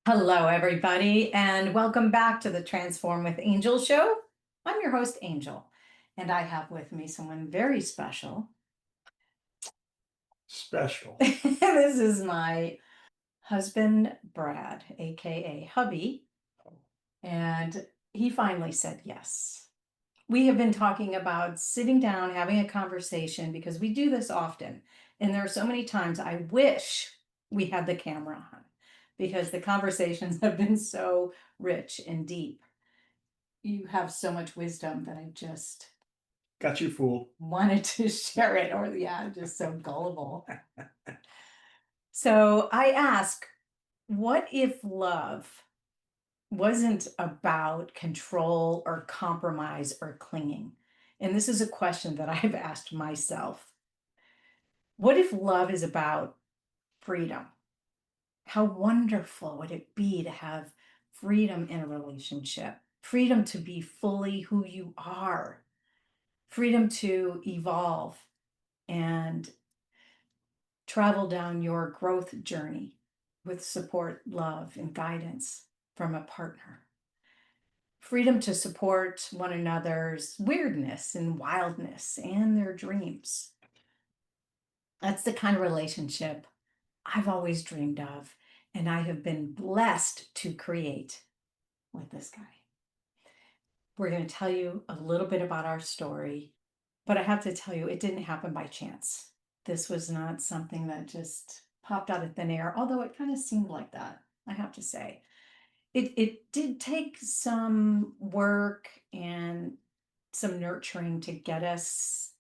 Hello, everybody, and welcome back to the Transform with Angel show. I'm your host, Angel, and I have with me someone very special. Special. This is my husband, Brad, aka hubby, and he finally said yes. We have been talking about sitting down, having a conversation because we do this often. And there are so many times I wish we had the camera on because the conversations have been so rich and deep. You have so much wisdom that I just Got you fooled. wanted to share it, or yeah, just so gullible. So I ask, what if love wasn't about control or compromise or clinging? And this is a question that I've asked myself. What if love is about freedom? How wonderful would it be to have freedom in a relationship? Freedom to be fully who you are, freedom to evolve and travel down your growth journey with support, love, and guidance from a partner. Freedom to support one another's weirdness and wildness and their dreams. That's the kind of relationship I've always dreamed of, and I have been blessed to create with this guy. We're going to tell you a little bit about our story, but I have to tell you, it didn't happen by chance. This was not something that just popped out of thin air, although it kind of seemed like that, I have to say. It did take some work and some nurturing to get us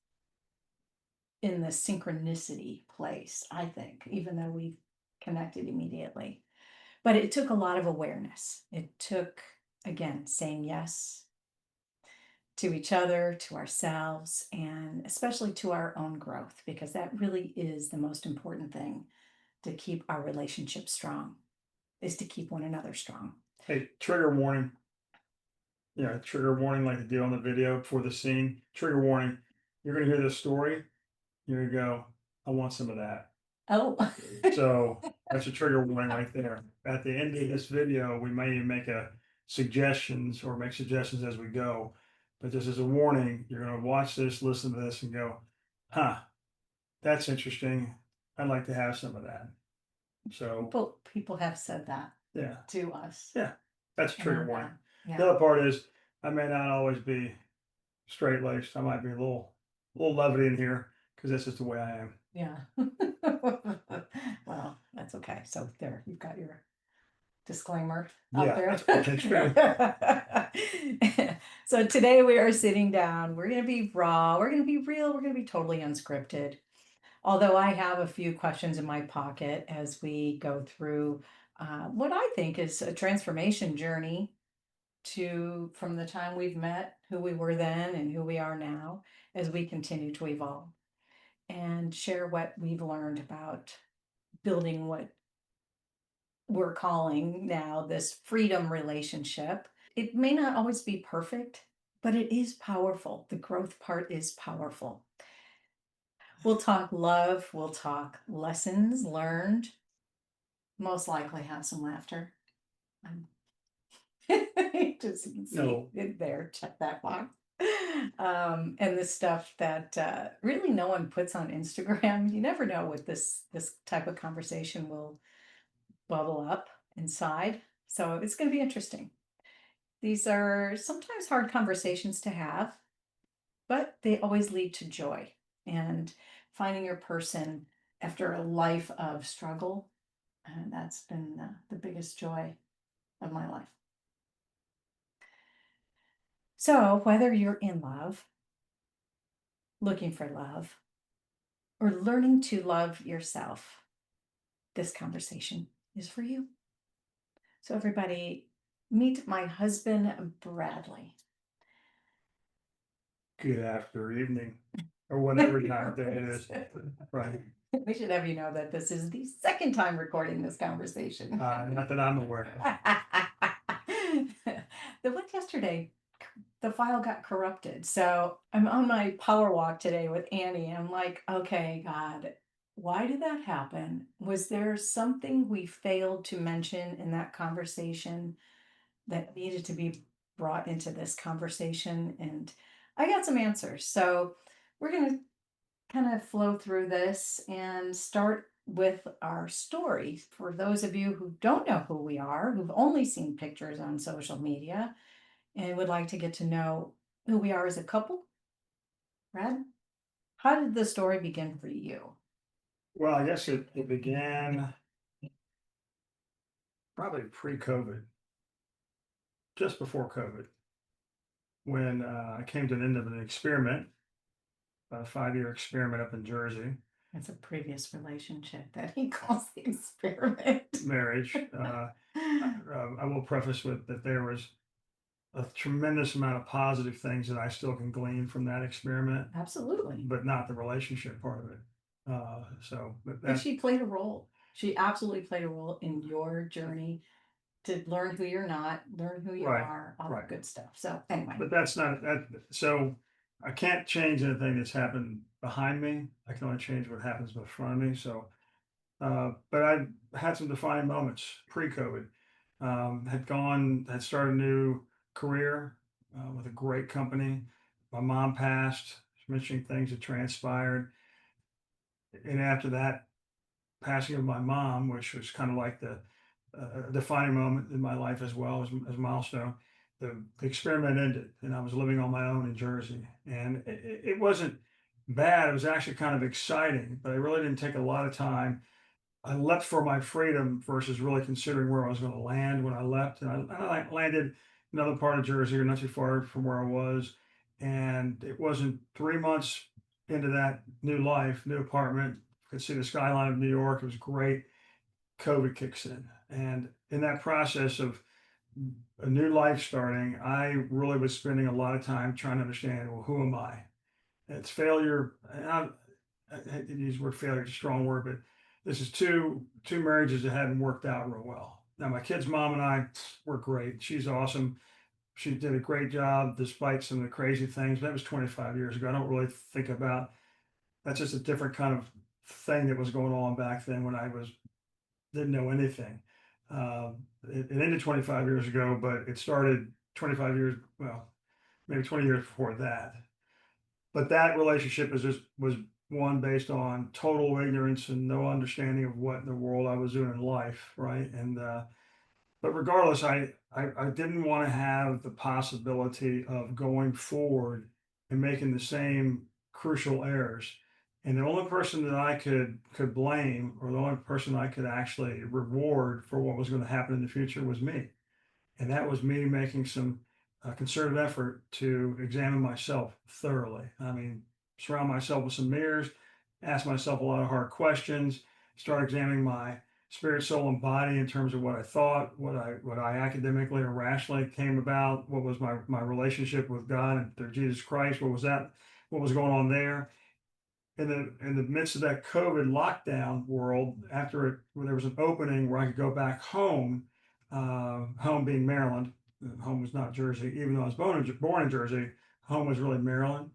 in the synchronicity place, I think, even though we connected immediately. But it took a lot of awareness. It took, again, saying yes to each other, to ourselves, and especially to our own growth, because that really is the most important thing to keep our relationship strong, is to keep one another strong. Hey, trigger warning. Yeah, trigger warning like they do on the video before the scene. Trigger warning. You're going to hear this story. You're going to go, I want some of that. Oh, So that's a trigger warning right there. At the end of this video, we may even make suggestions or make suggestions as we go. But this is a warning. You're going to watch this, listen to this, and go, huh, that's interesting. I'd like to have some of that. So, people have said that yeah. to us. Yeah, that's a trigger And, warning. yeah. The other part is I may not always be straight laced. I might be a little levity in here because this is the way I am. Yeah. Well, that's okay. So there, you've got your disclaimer out Yeah, there. that's true. So today we are sitting down. We're going to be raw. We're going to be real. We're going to be totally unscripted. Although I have a few questions in my pocket as we go through what I think is a transformation journey to from the time we've met, who we were then and who we are now, as we continue to evolve and share what we've learned about building what we're calling now this freedom relationship. It may not always be perfect, but it is powerful. The growth part is powerful. We'll talk love, we'll talk lessons learned, most likely have some laughter. Just you can see No. it there, check that box. And the stuff that really no one puts on Instagram. You never know what this type of conversation will bubble up inside. So it's going to be interesting. These are sometimes hard conversations to have, but they always lead to joy and finding your person after a life of struggle. And that's been the biggest joy of my life. So whether you're in love, looking for love, or learning to love yourself, this conversation is for you. So everybody, meet my husband, Bradley. Good after evening or whatever time of day it is. Right. We should have you know that this is the second time recording this conversation. Not that I'm aware of. The one yesterday, the file got corrupted. So I'm on my power walk today with Annie. I'm like, okay, God, Why did that happen? Was there something we failed to mention in that conversation that needed to be brought into this conversation? And I got some answers. So we're going to kind of flow through this and start with our story. For those of you who don't know who we are, who've only seen pictures on social media and would like to get to know who we are as a couple, Brad, how did the story begin for you? Well, I guess it began probably pre-COVID, just before COVID, when I came to the end of an experiment, a 5-year experiment up in Jersey, It's a previous relationship that he calls the experiment. marriage. I will preface with that there was a tremendous amount of positive things that I still can glean from that experiment, Absolutely. but not the relationship part of it. But But that, she played a role. She absolutely played a role in your journey to learn who you're not, learn who you right, are, all that right. good stuff. So anyway, But that's not that. So I can't change anything that's happened behind me. I can only change what happens in front of me. So, but I had some defining moments pre-COVID. Had started a new career with a great company. My mom passed, mentioning things that transpired, and after that passing of my mom, which was kind of like the defining moment in my life as well as a milestone. The experiment ended, and I was living on my own in Jersey, and it wasn't bad. It was actually kind of exciting, but I really didn't take a lot of time. I left for my freedom versus really considering where I was going to land when I left, and I landed in another part of Jersey, or not too far from where I was, and it wasn't 3 months into that new life, new apartment. Could see the skyline of New York. It was great. COVID kicks in. And in that process of a new life starting, I really was spending a lot of time trying to understand, well, who am I? It's failure. And I hate to use the word failure, it's a strong word, but this is two marriages that hadn't worked out real well. Now, my kid's mom and I were great. She's awesome. She did a great job despite some of the crazy things. That was 25 years ago. I don't really think about that's just a different kind of thing that was going on back then when I was didn't know anything. It ended 25 years ago, but it started 25 years, well, maybe 20 years before that. But that relationship was one based on total ignorance and no understanding of what in the world I was doing in life, right? And but regardless, I didn't want to have the possibility of going forward and making the same crucial errors. And the only person that I could blame, or the only person I could actually reward for what was going to happen in the future, was me. And that was me making some concerted effort to examine myself thoroughly. I mean, surround myself with some mirrors, ask myself a lot of hard questions, start examining my spirit, soul, and body in terms of what I thought, what I academically or rationally came about, what was my relationship with God and through Jesus Christ, what was that, what was going on there. In the midst of that COVID lockdown world, after there was an opening where I could go back home, home being Maryland, home was not Jersey, even though I was born in Jersey, home was really Maryland.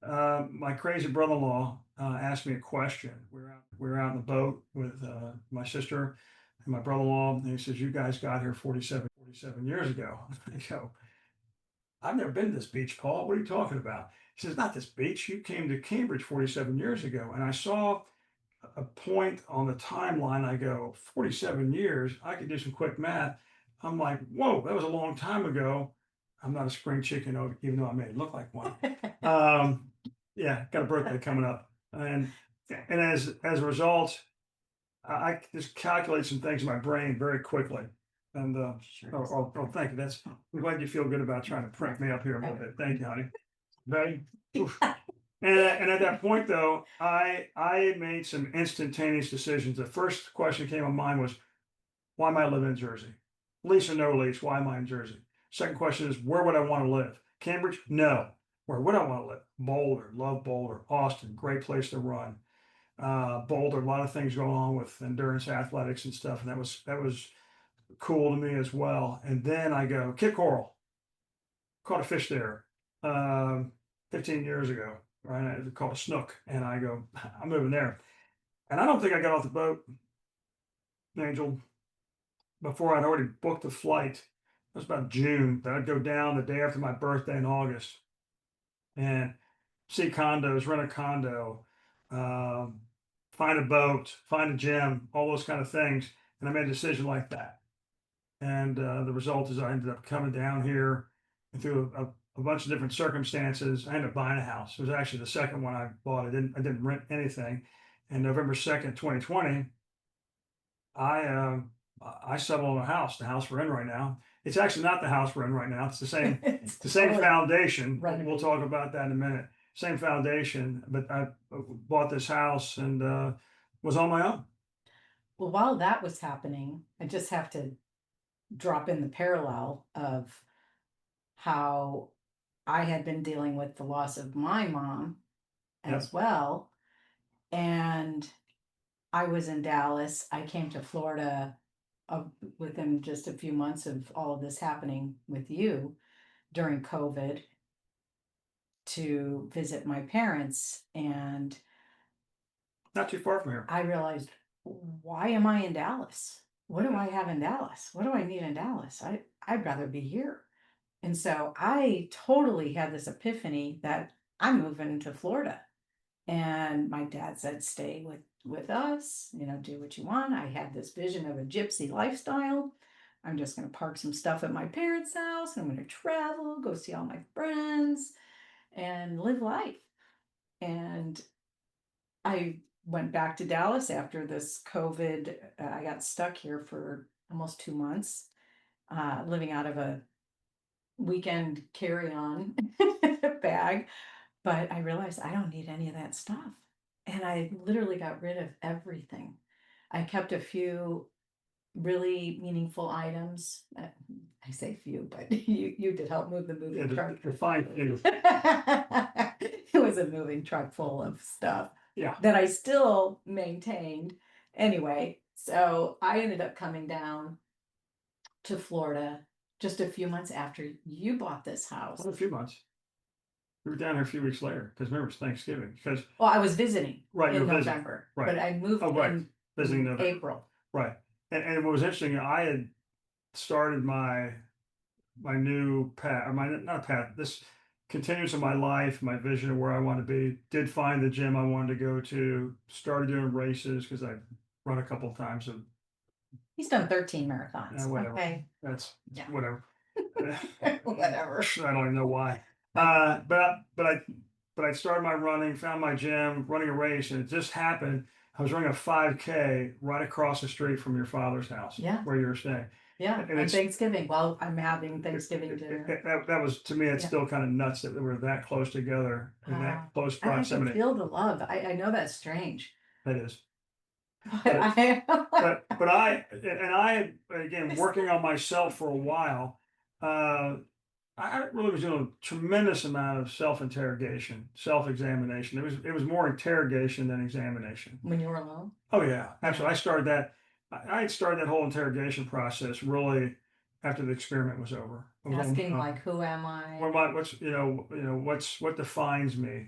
My crazy brother-in-law asked me a question. We were out in the boat with my sister and my brother-in-law, and he says, "You guys got here 47 years ago." I go, "I've never been to this beach, Paul. What are you talking about?" He says, "Not this beach. You came to Cambridge 47 years ago." And I saw a point on the timeline. I go, 47 years. I could do some quick math. I'm like, whoa, that was a long time ago. I'm not a spring chicken, even though I may look like one. Um, yeah, got a birthday coming up. And as a result, I just calculate some things in my brain very quickly. And thank you. I'm glad you feel good about trying to prank me up here a little bit. Thank you, honey. Ready? Oof. And at that point, though, I made some instantaneous decisions. The first question that came to mind was, why am I living in Jersey? Lease or no lease? Why am I in Jersey? Second question is, where would I want to live? Cambridge? No. Where would I want to live? Boulder. Love Boulder. Austin. Great place to run. Boulder. A lot of things going on with endurance athletics and stuff, and that was cool to me as well. And then I go Kid Coral. Caught a fish there, um, 15 years ago, right? It's called a snook, and I go, I'm moving there. And I don't think I got off the boat, Angel, before I'd already booked a flight. It was about June. That I'd go down the day after my birthday in August and see condos, rent a condo, um, find a boat, find a gym, all those kind of things. And I made a decision like that. And the result is I ended up coming down here and through a bunch of different circumstances. I ended up buying a house. It was actually the second one I bought. I didn't rent anything. And November 2nd, 2020, I I settled on a house, the house we're in right now. It's actually not the house we're in right now. It's the same, It's the same totally foundation. We'll renovated. talk about that in a minute. Same foundation, but I bought this house and was on my own. Well, while that was happening, I just have to drop in the parallel of how I had been dealing with the loss of my mom Yep. as well. And I was in Dallas. I came to Florida uh, within just a few months of all of this happening with you during COVID to visit my parents. And Not too far from here. I realized, why am I in Dallas? What do I have in Dallas? What do I need in Dallas? I'd rather be here. And so I totally had this epiphany that I'm moving to Florida. And my dad said, stay with us, do what you want. I had this vision of a gypsy lifestyle. I'm just going to park some stuff at my parents' house. I'm going to travel, go see all my friends, and live life. And I went back to Dallas after this COVID. I got stuck here for almost 2 months, living out of a weekend carry-on bag. But I realized I don't need any of that stuff. And I literally got rid of everything. I kept a few really meaningful items. I say few, but you did help move the Yeah, moving truck. the fine. It was a moving truck full of stuff Yeah. that I still maintained. Anyway, so I ended up coming down to Florida just a few months after you bought this house. Well, a few months. We were down here a few weeks later because remember it's Thanksgiving. Because Well, I was visiting right, you in were visiting. November, Right. but I moved Oh, right. in Visiting November. April. Right. And what was interesting, I had started my new path, or my not path, this continues in my life, my vision of where I want to be. Did find the gym I wanted to go to. Started doing races because I've run a couple of times. Of He's done 13 marathons. whatever. Okay. That's Yeah. whatever. Whatever. I don't even know why. But I started my running, found my gym, running a race, and it just happened. I was running a 5K right across the street from your father's house, Yeah. where you were staying. Yeah. And On Thanksgiving. Well, I'm having Thanksgiving It- dinner. that was to me, it's Yeah. still kind of nuts that we were that close together in Wow. that close I can proximity. feel the love. I know that's strange. That is. But I But I again working on myself for a while. I really was doing a tremendous amount of self-interrogation, self-examination. It was more interrogation than examination. when you were alone. Oh yeah, absolutely. I started that. I had started that whole interrogation process really after the experiment was over. I was on, Asking like, who am I? what's what defines me?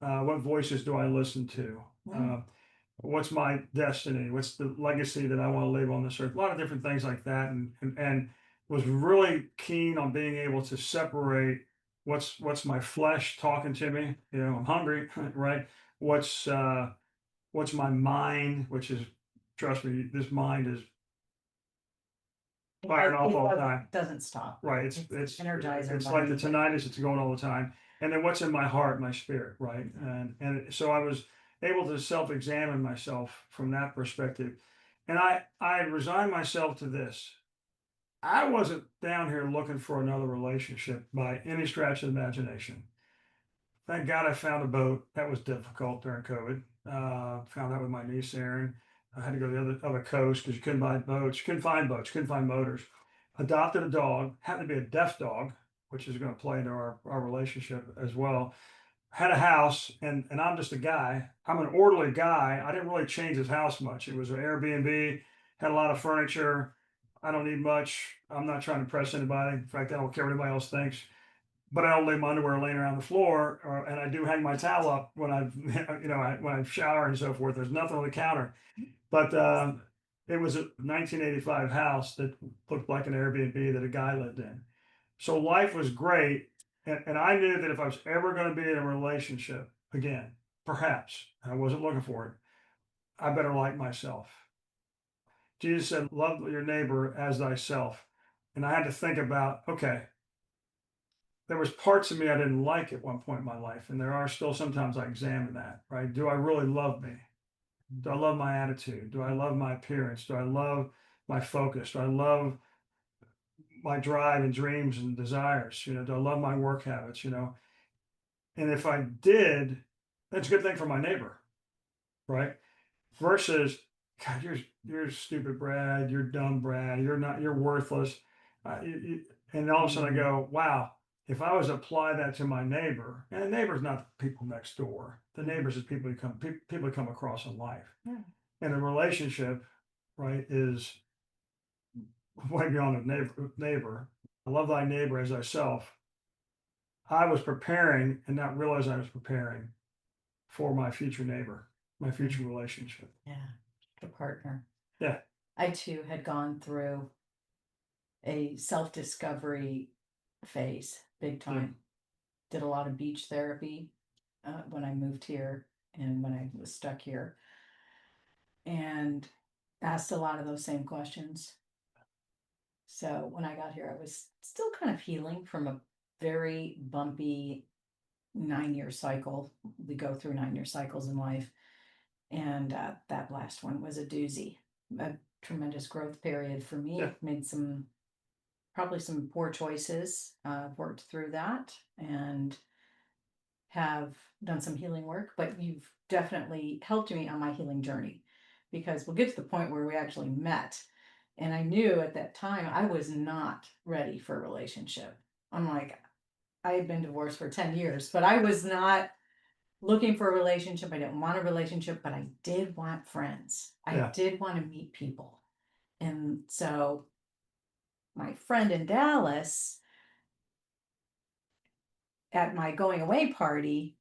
What voices do I listen to? Mm. What's my destiny? What's the legacy that I want to leave on this earth? A lot of different things like that, and was really keen on being able to separate what's my flesh talking to me. I'm hungry, right? What's what's my mind, which is, trust me, this mind is firing off all the time. Doesn't stop. Right. It's Energizer. Energizer It's like the bunny. tinnitus. It's going all the time. And then what's in my heart, my spirit, right? And so I was able to self-examine myself from that perspective. And I resigned myself to this. I wasn't down here looking for another relationship by any stretch of the imagination. Thank God I found a boat. That was difficult during COVID. Found that with my niece Erin. I had to go to the other coast because you couldn't buy boats. You couldn't find boats. You couldn't find motors. Adopted a dog. Happened to be a deaf dog, which is going to play into our relationship as well. Had a house, and I'm just a guy. I'm an orderly guy. I didn't really change his house much. It was an Airbnb. Had a lot of furniture. I don't need much. I'm not trying to impress anybody. In fact, I don't care what anybody else thinks. but I don't leave my underwear laying around the floor, and I do hang my towel up when I've, when I shower and so forth. There's nothing on the counter, but it was a 1985 house that looked like an Airbnb that a guy lived in. So life was great, and I knew that if I was ever going to be in a relationship again, perhaps I wasn't looking for it, I better like myself. Jesus said, "Love your neighbor as thyself," and I had to think about, okay, there was parts of me I didn't like at one point in my life, and there are still sometimes I examine that, right? Do I really love me? Do I love my attitude? Do I love my appearance? Do I love my focus? Do I love my drive and dreams and desires? Do I love my work habits? And if I did, that's a good thing for my neighbor, right? Versus, God, you're stupid, Brad. You're dumb, Brad. You're worthless. And all of a sudden I go, wow. If I was to apply that to my neighbor, and the neighbor's not the people next door, the neighbors is people you come across in life, Yeah. and a relationship, right, is way beyond a neighbor. I love thy neighbor as thyself. I was preparing and not realize I was preparing for my future neighbor, my future relationship. Yeah. The partner. Yeah. I too had gone through a self-discovery phase, big time. Did a lot of beach therapy when I moved here and when I was stuck here, and asked a lot of those same questions. So when I got here, I was still kind of healing from a very bumpy 9-year cycle. We go through 9-year cycles in life. And that last one was a doozy, a tremendous growth period for me. Yeah. Made probably some poor choices, worked through that, and have done some healing work. But you've definitely helped me on my healing journey, because we'll get to the point where we actually met. And I knew at that time I was not ready for a relationship. I'm like, I had been divorced for 10 years, but I was not looking for a relationship. I didn't want a relationship, but I did want friends. I Yeah. did want to meet people. And so my friend in Dallas at my going away party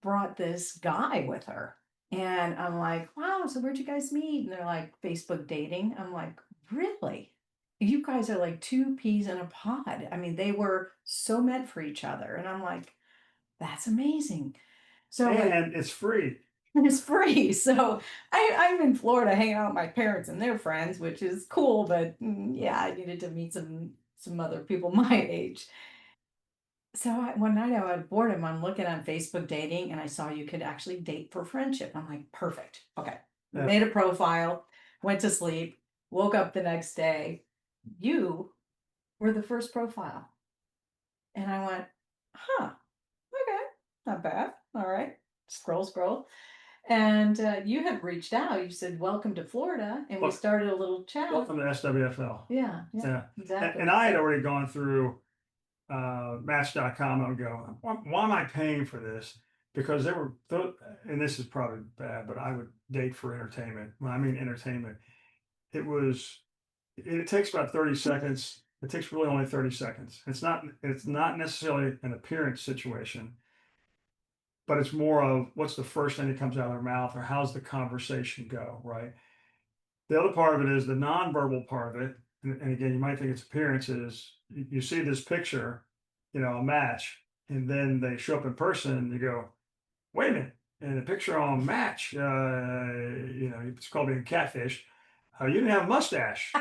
brought this guy with her. And I'm like, wow, so where'd you guys meet? And they're like, Facebook dating. I'm like, really? You guys are like two peas in a pod. I mean, they were so meant for each other. And I'm like, that's amazing. So And it's free. it's free. So I'm in Florida hanging out with my parents and their friends, which is cool. But yeah, I needed to meet some other people my age. So one night I was boredom. I'm looking on Facebook dating, and I saw you could actually date for friendship. I'm like, perfect. Okay, Yeah. made a profile, went to sleep, woke up the next day. You were the first profile, and I went, huh, okay, not bad. All right, scroll, scroll. And you had reached out. You said, "Welcome to Florida," and we Well, started a little chat. welcome to SWFL. Yeah, Yeah. exactly. And I had already gone through Match.com. I would go, why am I paying for this? Because they were, and this is probably bad, but I would date for entertainment. When I mean entertainment, it takes about 30 seconds. It takes really only 30 seconds. It's not necessarily an appearance situation, but it's more of what's the first thing that comes out of their mouth, or how's the conversation go, right? The other part of it is the nonverbal part of it. And again, you might think it's appearances. You see this picture, a match, and then they show up in person and you go, wait a minute. And the picture on Match, it's called being catfish. You didn't have a mustache.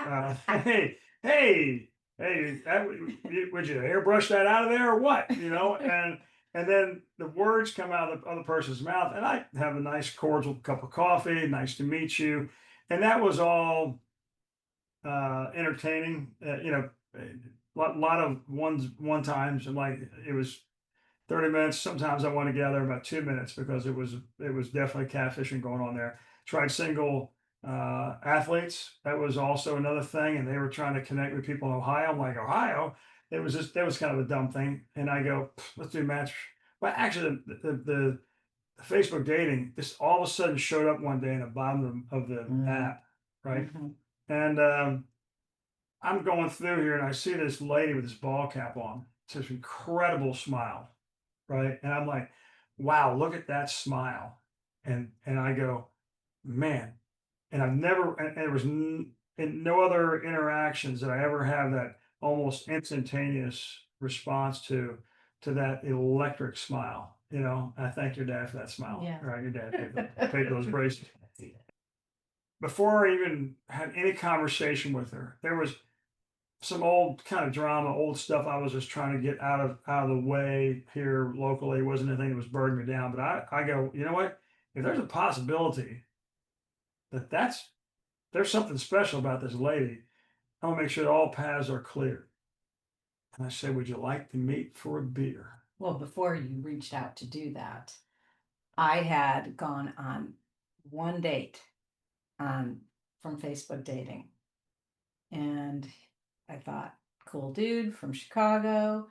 Hey, would you airbrush that out of there or what? And then the words come out of the other person's mouth, and I have a nice cordial cup of coffee. Nice to meet you, and that was all entertaining. A lot of one times, and like it was 30 minutes. Sometimes I want to gather about 2 minutes because it was definitely catfishing going on there. Tried single athletes. That was also another thing. And they were trying to connect with people in Ohio. I'm like, Ohio? That was kind of a dumb thing. And I go, let's do a match. But actually the Facebook dating, this all of a sudden showed up one day in the bottom of the app, right? And I'm going through here and I see this lady with this ball cap on. this incredible smile, right? And I'm like, wow, look at that smile. And I go, man, and I've never, and there was in no other interactions that I ever have that almost instantaneous response to that electric smile. You know, I thank your dad for that smile. Yeah. Right, your dad paid those braces. Before I even had any conversation with her, there was some old kind of drama, old stuff I was just trying to get out of the way here locally. It wasn't anything that was burdening me down. But I go, you know what? If there's a possibility that's there's something special about this lady, I want to make sure that all paths are clear. And I said, would you like to meet for a beer? Well, before you reached out to do that, I had gone on one date on from Facebook dating. And I thought, cool dude from Chicago,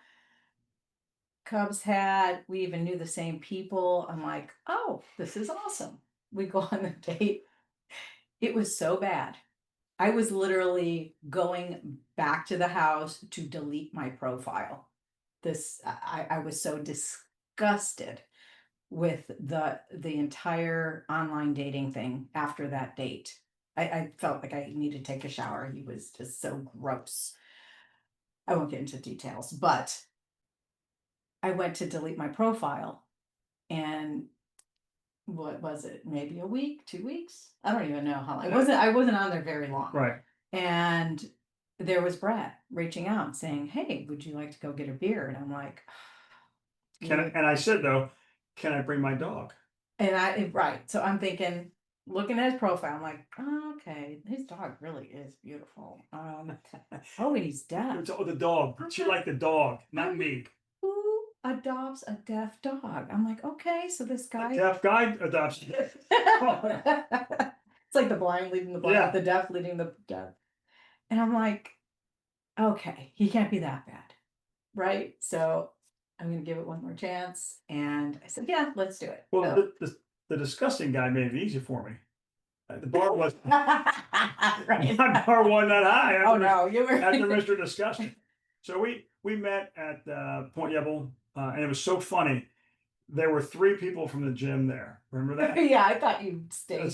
Cubs hat. We even knew the same people. I'm like, oh, this is awesome. We go on the date. It was so bad. I was literally going back to the house to delete my profile. I was so disgusted with the entire online dating thing after that date. I felt like I needed to take a shower. He was just so gross. I won't get into details, but I went to delete my profile, and what was it? Maybe a week, 2 weeks? I don't even know how long. I wasn't on there very long. Right. And there was Brad reaching out saying, hey, would you like to go get a beer? And I'm like, And I said though, can I bring my dog? and right. So I'm thinking, looking at his profile, I'm like, oh, okay, his dog really is beautiful. Oh, and he's deaf. Oh, the dog. She liked the dog, not I'm me. Who adopts a deaf dog? I'm like, okay, so this A guy. deaf guy adopts. It's like the blind leading the blind, Yeah. the deaf leading the deaf. And I'm like, okay, he can't be that bad. Right. So I'm going to give it one more chance. And I said, yeah, let's do it. Well, So, the disgusting guy made it easy for me. The bar was right. my bar wasn't that high. Oh, no, you were. After Mr. Disgusting. So we met at Point Yebel, and it was so funny. There were 3 people from the gym there. Remember that? Yeah, I thought you'd stay.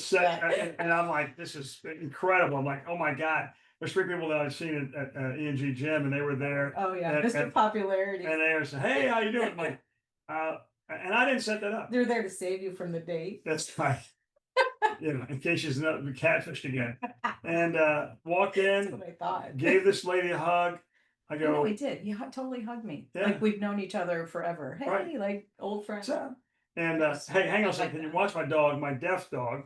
And I'm like, this is incredible. I'm like, oh my God. There's 3 people that I've seen at ENG Gym, and they were there. Oh, yeah, and, Mr. Popularity. And they were saying, hey, how you doing? I'm like, and I didn't set that up. They're there to save you from the date. That's right. You know, in case she's not catfished again. And walked in. That's what I thought. Gave this lady a hug. I go, no, he did. He totally hugged me. Yeah. Like we've known each other forever. Hey, Right. like old friends. And hey, hang on a second. Can you watch my dog, my deaf dog?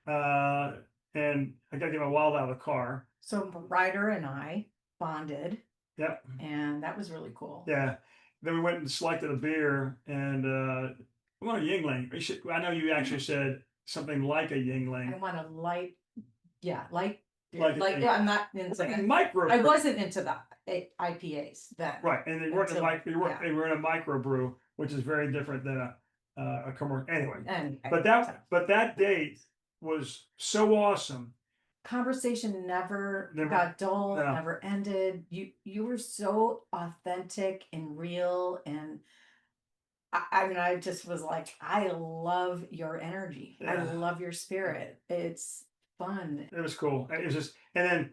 And I got to get my wallet out of the car. So Ryder and I bonded. Yep. And that was really cool. Yeah. Then we went and selected a beer, and we want a Yingling. I know you actually said something like a Yingling. I want a light, yeah, light. Like yeah, I'm not into like micro. I wasn't into the IPAs then. Right, and they weren't they were in a microbrew, which is very different than a commercial. Anyway, but that date was so awesome. Conversation never got dull, no. never ended. You were so authentic and real, and I mean, I just was like, I love your energy. Yeah. I love your spirit. It's fun. It was cool. It was just, and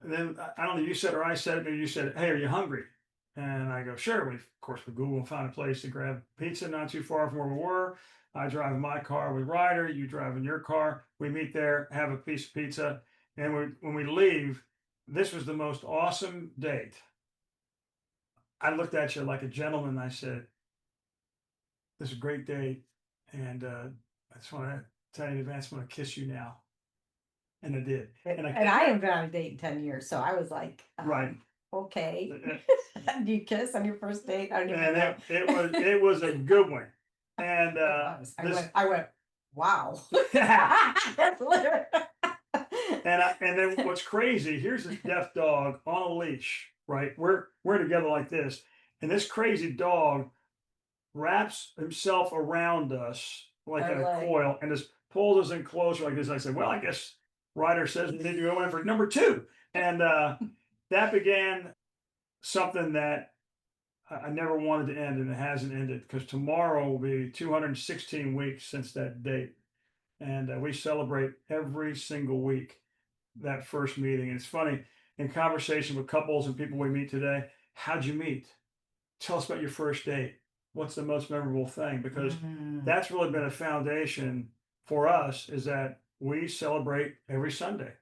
then I don't know, you said or I said it, maybe you said, hey, are you hungry? And I go, sure. We, of course, we Google and found a place to grab pizza not too far from where we were. I drive in my car with Ryder. You drive in your car. We meet there, have a piece of pizza. And when we leave, this was the most awesome date. I looked at you like a gentleman. I said, this is a great date. And I just want to tell you in advance, I'm going to kiss you now. And I did. And I haven't been on a date in 10 years. So I was like, right. Okay. Do you kiss on your first date? I don't even know. It was a good one. And I went, wow. And then what's crazy, here's this deaf dog on a leash, right? We're together like this. And this crazy dog wraps himself around us like in a coil and just pulls us in closer like this. I said, well, I guess Ryder says we need to go in for number 2. And that began something that I never wanted to end, and it hasn't ended because tomorrow will be 216 weeks since that date, and we celebrate every single week that first meeting. And it's funny, in conversation with couples and people we meet today, how'd you meet? Tell us about your first date. What's the most memorable thing? Because Mm, that's really been a foundation for us, is that we celebrate every Sunday.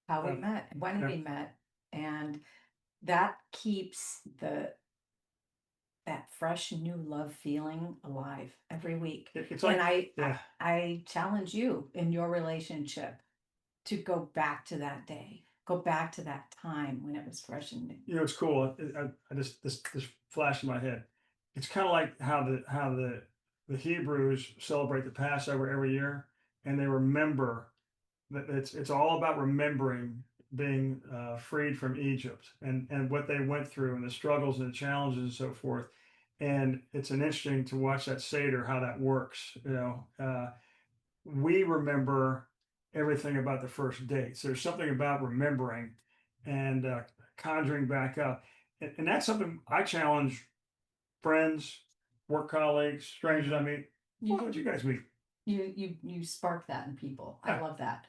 how we Uh, met, when yeah, we met, and that keeps that fresh new love feeling alive every week. it's And like, yeah, I challenge you in your relationship to go back to that day, go back to that time when it was fresh and new. it's cool. I just this flashed in my head. It's kind of like how the Hebrews celebrate the Passover every year, and they remember that it's all about remembering being freed from Egypt and what they went through and the struggles and the challenges and so forth. And it's an interesting to watch that Seder, how that works. We remember everything about the first date. So there's something about remembering and conjuring back up. And that's something I challenge friends, work colleagues, strangers I meet. You Why don't you guys meet? you spark that in people. I Yeah. love that.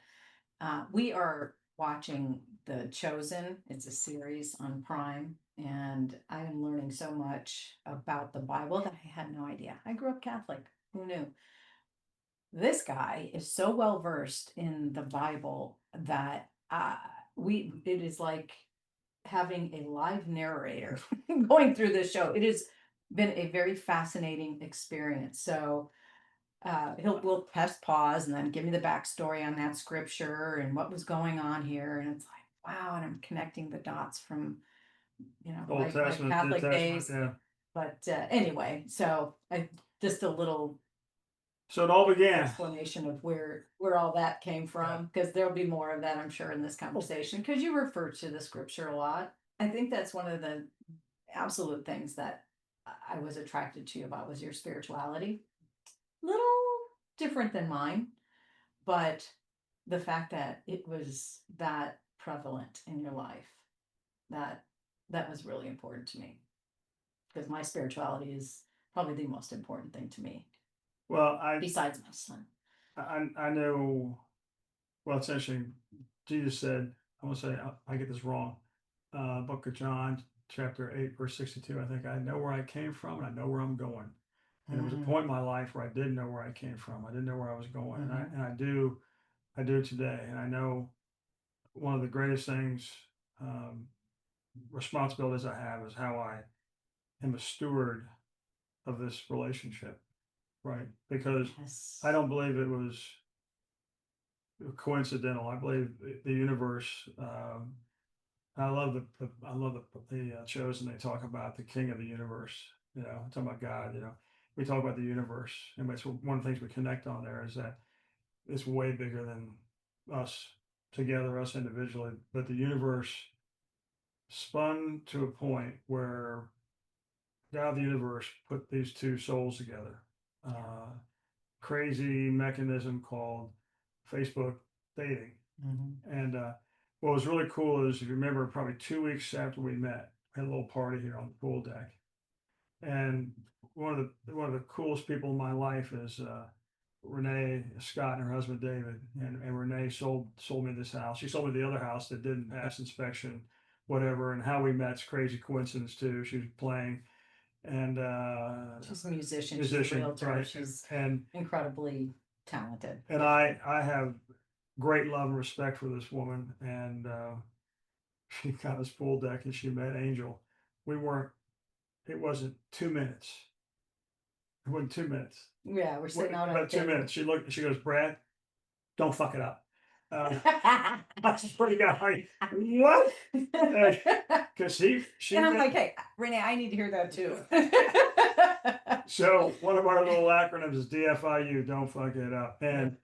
We are watching The Chosen. It's a series on Prime, and I am learning so much about the Bible that I had no idea. I grew up Catholic. Who knew? This guy is so well versed in the Bible that it is like having a live narrator going through this show. It has been a very fascinating experience. So we'll press pause and then give me the backstory on that scripture and what was going on here, and it's like, wow, and I'm connecting the dots from Old my Testament, New Catholic Testament, days. yeah. But anyway, so I just a little So it all began. explanation of where all that came Yeah. from, because there'll be more of that, I'm sure, in this conversation, because you refer to the scripture a lot. I think that's one of the absolute things that I was attracted to you about was your spirituality. Little different than mine, but the fact that it was that prevalent in your life, that that was really important to me, because my spirituality is probably the most important thing to me Well, besides my son. I know. Well, it's interesting. Jesus said, I want to say I get this wrong. Book of John, chapter 8, verse 62. I think I know where I came from and I know where I'm going. And there was a Mm-hmm. point in my life where I didn't know where I came from. I didn't know where I was going, Mm-hmm. and I do today. And I know one of the greatest things, um, responsibilities I have is how I am a steward of this relationship, right? Because Yes. I don't believe it was coincidental. I believe the universe. I love the shows, and they talk about the king of the universe. Talking about God. We talk about the universe, and it's one of the things we connect on there is that it's way bigger than us together, us individually. But the universe spun to a point where God, the universe, put these two souls together. Uh, Crazy mechanism called Facebook dating. Mm-hmm. And what was really cool is, if you remember, probably 2 weeks after we met, we had a little party here on the pool deck. And one of the coolest people in my life is Renee Scott and her husband David. And Renee sold me this house. She sold me the other house that didn't pass inspection, whatever. And how we met's crazy coincidence too. She was playing, and She's a musician, she's a musician, realtor, right? she's And incredibly talented. and I have great love and respect for this woman. And she got us pool deck and she met Angel. We weren't. It wasn't 2 minutes. It wasn't 2 minutes. Yeah, we're sitting out on About the 2 minutes. table. She looked. She goes, Brad, don't fuck it up. I swear to God, what? Because she And I'm met. like, hey, Renee, I need to hear that too. So one of our little acronyms is DFIU, don't fuck it up. And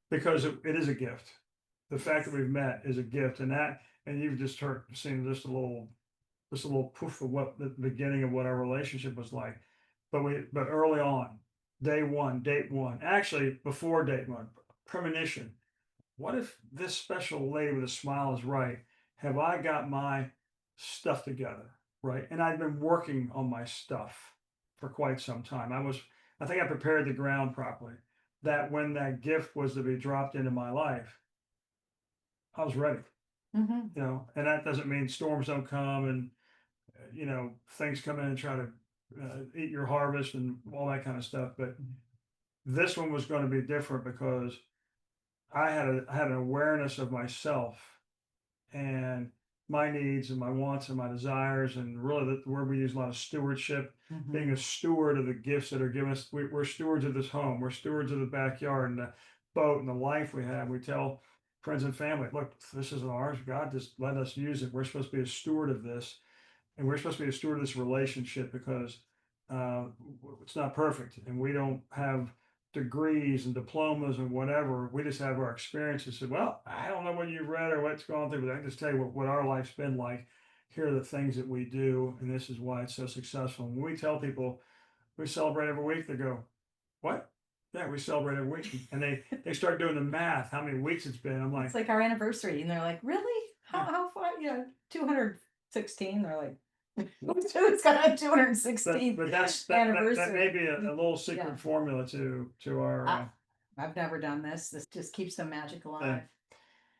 because it is a gift. The fact that we've met is a gift, and you've just seen just a little poof of what the beginning of what our relationship was like. But early on, day one, date one, actually before date one, premonition. What if this special lady with a smile is right? Have I got my stuff together? right? And I'd been working on my stuff for quite some time. I think I prepared the ground properly. That when that gift was to be dropped into my life, I was ready, Mhm. and that doesn't mean storms don't come and, things come in and try to eat your harvest and all that kind of stuff. But this one was going to be different because I had an awareness of myself and my needs and my wants and my desires, and really the word we use a lot of stewardship, being a Mhm. steward of the gifts that are given us. We're stewards of this home. We're stewards of the backyard and the boat and the life we have. We tell friends and family, look, this isn't ours. God just let us use it. We're supposed to be a steward of this, and we're supposed to be a steward of this relationship because uh, it's not perfect, and we don't have degrees and diplomas and whatever. We just have our experiences. So, well, I don't know what you've read or what's gone through, but I can just tell you what our life's been like. Here are the things that we do, and this is why it's so successful. When we tell people we celebrate every week, they go, "What? Yeah, we celebrate every week," and they start doing the math, how many weeks it's been. I'm It's like, like our anniversary, and they're like, "Really? yeah, How far?" 216. They're like, "It's got a but 216th that may anniversary." be a little Yeah. secret formula to our Ah, I've never done this. This just keeps the magic thing. alive.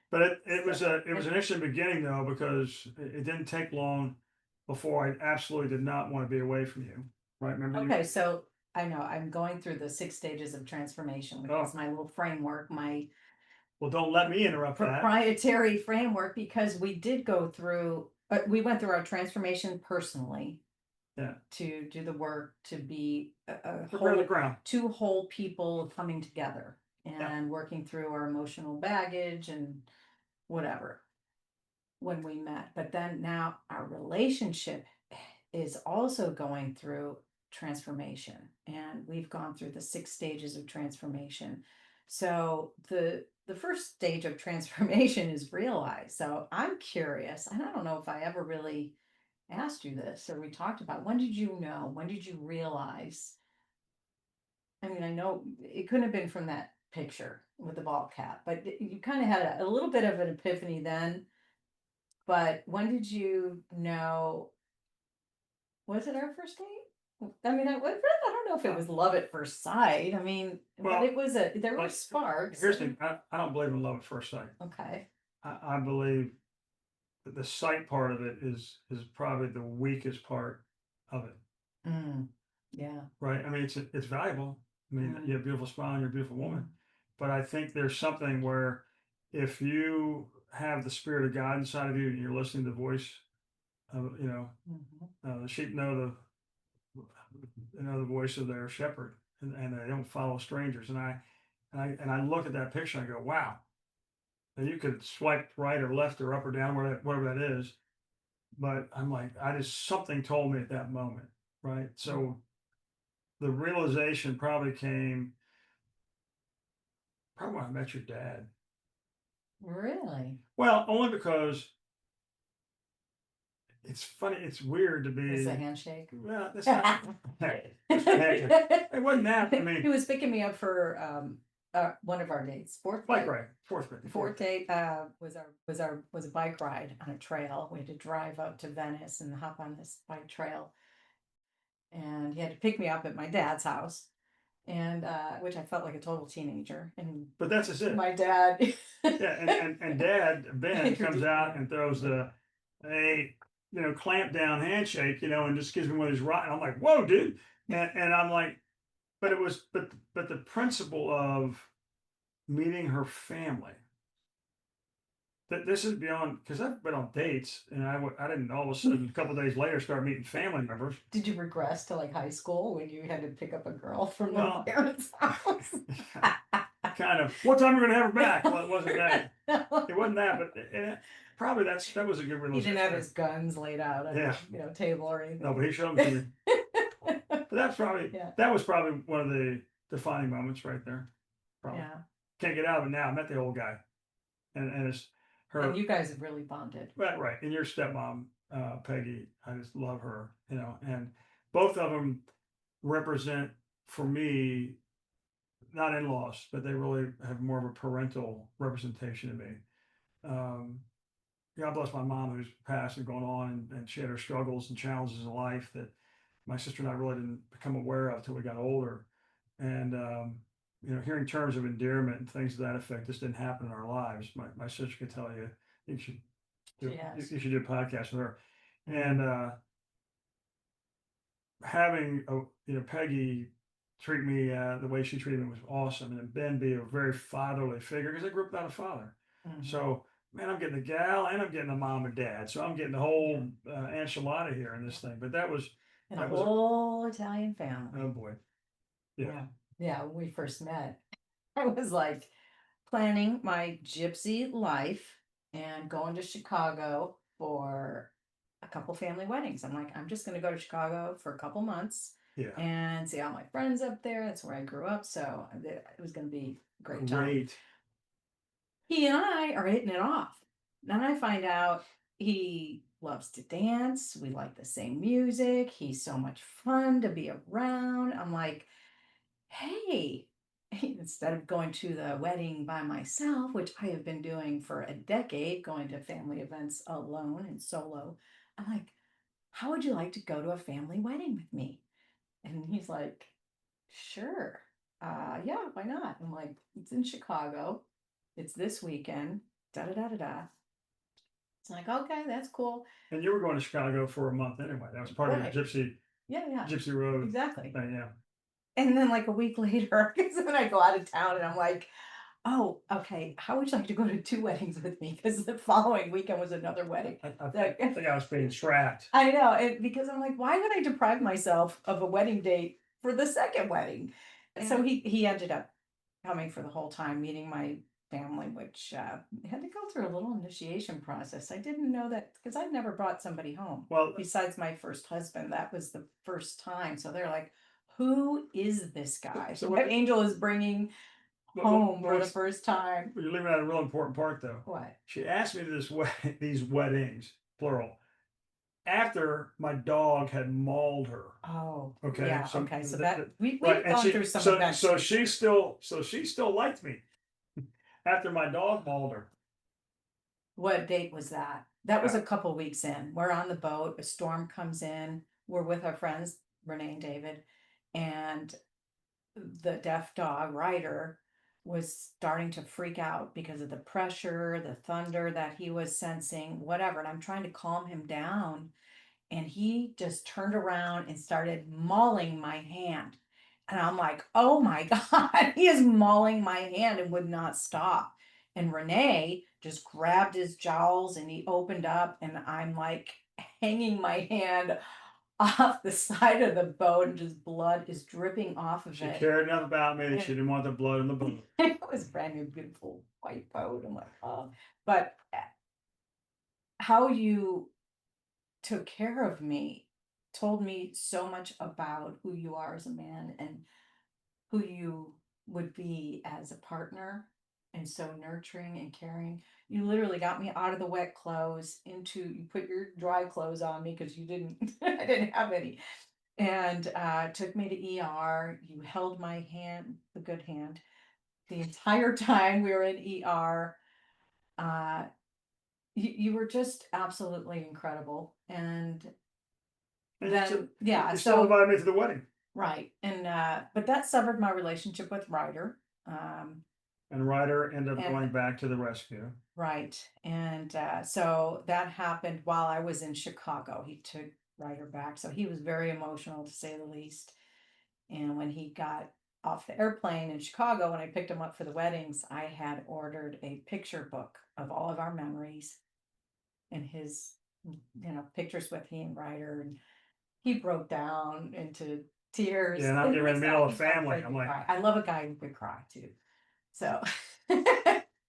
But it So, was it was an interesting beginning though, because it didn't take long before I absolutely did not want to be away from you. Right? Remember you? okay, so I know I'm going through the 6 stages of transformation, which Oh, is my little framework, my well, don't let me interrupt that. proprietary framework, because we did go through, we went through our transformation personally Yeah, to do the work to be a prepare the whole, ground. two whole people coming together Yeah, and working through our emotional baggage and whatever when we met. But then now our relationship is also going through transformation, and we've gone through the 6 stages of transformation. So the first stage of transformation is realize. So I'm curious, and I don't know if I ever really asked you this or we talked about, when did you know? When did you realize? I mean, I know it couldn't have been from that picture with the ball cap, but you kind of had a little bit of an epiphany then. But when did you know? Was it our first date? I mean, I don't know if it uh, was love at first sight. I mean, but well, there were like sparks. here's the thing. I don't believe in love at first sight. Okay. I believe that the sight part of it is probably the weakest part of it. Mm, yeah. Right? I mean, it's valuable. I mean, you Mm, have a beautiful smile and you're a beautiful woman, mm, but I think there's something where if you have the spirit of God inside of you and you're listening to the voice of, mhm. the sheep know the voice of their shepherd, and they don't follow strangers. And I look at that picture and I go, wow. And you could swipe right or left or up or down, whatever that is. But I'm like, I just something told me at that moment, right? So the realization probably came probably when I met your dad. Really? Well, only because it's funny. It's weird to Was the be. handshake? Well, it's not. It's the handshake. It wasn't that. I He mean, was picking me up for one of our dates. Fourth bike date. ride, fourth grade, Fourth date was a bike ride on a trail. We had to drive up to Venice and hop on this bike trail, and he had to pick me up at my dad's house, and which I felt like a total teenager. And but that's just it. my dad Yeah, and Dad Ben comes introduced out me. and throws the a clamp down handshake, and just gives me one of these right. I'm like, whoa, dude, and I'm like, but it was but the principle of meeting her family. That this is beyond because I've been on dates and I didn't all of a sudden a couple days later start meeting family members. Did you regress to like high school when you had to pick up a girl from the Well, parents' house? kind of. What time are we gonna have her back? Well, it wasn't that. It No. wasn't that, but probably that was a good He didn't have realization. his guns laid out on Yeah, the table or no, anything. but he showed them to me. But Yeah, that was probably one of the defining moments right there. Probably yeah. can't get out of it now. I met the old guy, and it's And her. you guys have really bonded. Right, and your stepmom, Peggy. I just love her, and both of them represent for me not in-laws, but they really have more of a parental representation to me. Um, God bless my mom who's passed and gone on, and she had her struggles and challenges in life that my sister and I really didn't become aware of till we got older. And hearing terms of endearment and things to that effect just didn't happen in our lives. My sister could tell you, you should do, Yes. you should do a podcast with her. And having Peggy treat me the way she treated me was awesome, and Ben be a very fatherly figure because I grew up without a father. Mhm. So man, I'm getting a gal and I'm getting a mom and dad, so I'm getting the whole enchilada here in this thing. But that was And a that was whole Italian family. oh boy, yeah. Yeah. Yeah, when we first met, I was like planning my gypsy life and going to Chicago for a couple family weddings. I'm like, I'm just going to go to Chicago for a couple months Yeah, and see all my friends up there. That's where I grew up. So it was going to be a great time. great. He and I are hitting it off. Then I find out he loves to dance. We like the same music. He's so much fun to be around. I'm like, hey, instead of going to the wedding by myself, which I have been doing for a decade, going to family events alone and solo, I'm like, how would you like to go to a family wedding with me? And he's like, sure. Yeah, why not? I'm like, it's in Chicago. It's this weekend. Da da da da da. It's like, okay, that's cool. And you were going to Chicago for a month anyway. That was part of Right. your Yeah. gypsy road Exactly. thing. Yeah. And then like a week later, because then I go out of town and I'm like, oh, okay, how would you like to go to 2 weddings with me? Because the following weekend was another wedding. I think I was being trapped. I know, because I'm like, why would I deprive myself of a wedding date for the second wedding? And so he ended up coming for the whole time, meeting my family, which had to go through a little initiation process. I didn't know that because I'd never brought somebody home. Well, Besides my first husband, that was the first time. So they're like, who is this guy? So So what- what Angel is bringing home for the first time. you're leaving out a real important part though. What? She asked me these weddings, plural, after my dog had mauled her. Oh, Okay, yeah, so okay, so that- that, we've Right, and gone she through some so events. so she still liked me after my dog mauled her. What date was that? That was a couple weeks in. We're on the boat, a storm comes in, we're with our friends, Renee and David, and the deaf dog, Ryder, was starting to freak out because of the pressure, the thunder that he was sensing, whatever, and I'm trying to calm him down. And he just turned around and started mauling my hand. And I'm like, oh my God, he is mauling my hand and would not stop. And Renee just grabbed his jowls and he opened up, and I'm like hanging my hand off the side of the boat, and just blood is dripping off of She it. cared enough about me that she didn't want the blood in the boat. It was a brand new, beautiful white boat. I'm like, oh, but how you took care of me, told me so much about who you are as a man and who you would be as a partner, and so nurturing and caring. You literally got me out of the wet clothes into, you put your dry clothes on me because you didn't I didn't have any, and took me to ER. You held my hand, the good hand, the entire time we were in ER. uh you were just absolutely incredible. And And then yeah, you still so invited me to the wedding. right. And but that severed my relationship with Ryder. And Ryder ended up And- going back to the rescue. Right. And so that happened while I was in Chicago. He took Ryder back. So he was very emotional, to say the least. And when he got off the airplane in Chicago, when I picked him up for the weddings, I had ordered a picture book of all of our memories and his, pictures with he and Ryder. And he broke down into tears. Yeah, and I'm And getting ready to he's meet not- all the he's not family. afraid I'm to like, cry. I love a guy who could cry too. So, and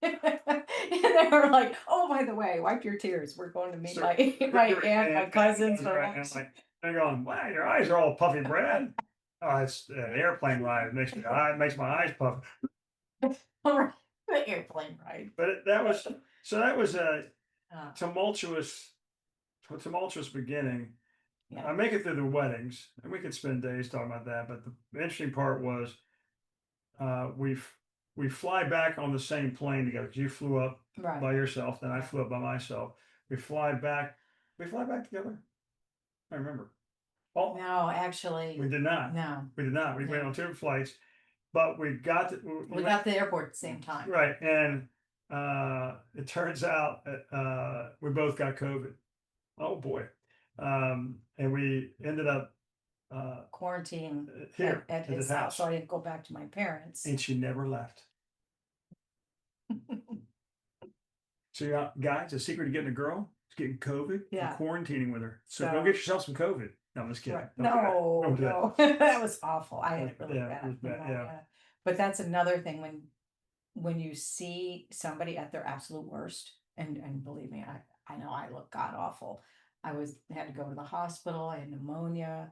they were like, "Oh, by the way, wipe your tears. We're going to meet my aunt, my cousins for right, lunch." and like, they're going, wow, your eyes are all puffy, Brad. Oh, it's an airplane ride. It makes my eyes puff. The airplane ride. But that was a Uh, tumultuous beginning. Yeah. I make it through the weddings, and we could spend days talking about that. But the interesting part was, we fly back on the same plane together. 'Cause you flew up Right. by yourself, then I flew up by myself. We fly back. We fly back together. I remember. Oh, No, actually, we did not. no. We did not. We went No. on 2 flights, but we got to, We got to the airport at the same time. right, and it turns out we both got COVID. Oh boy, and we ended up Quarantine here at his house, so I didn't go back to my parents. and she never left. So, guys, the secret to getting a girl is getting COVID Yeah. and quarantining with her. So, So- go get yourself some COVID. No, I'm just kidding. Right. Don't do that. No, Don't do that. no, that was awful. I had it really Yeah, bad. it was bad, yeah. pneumonia. But that's another thing when you see somebody at their absolute worst, and believe me, I know I look god awful. Had to go to the hospital. I had pneumonia,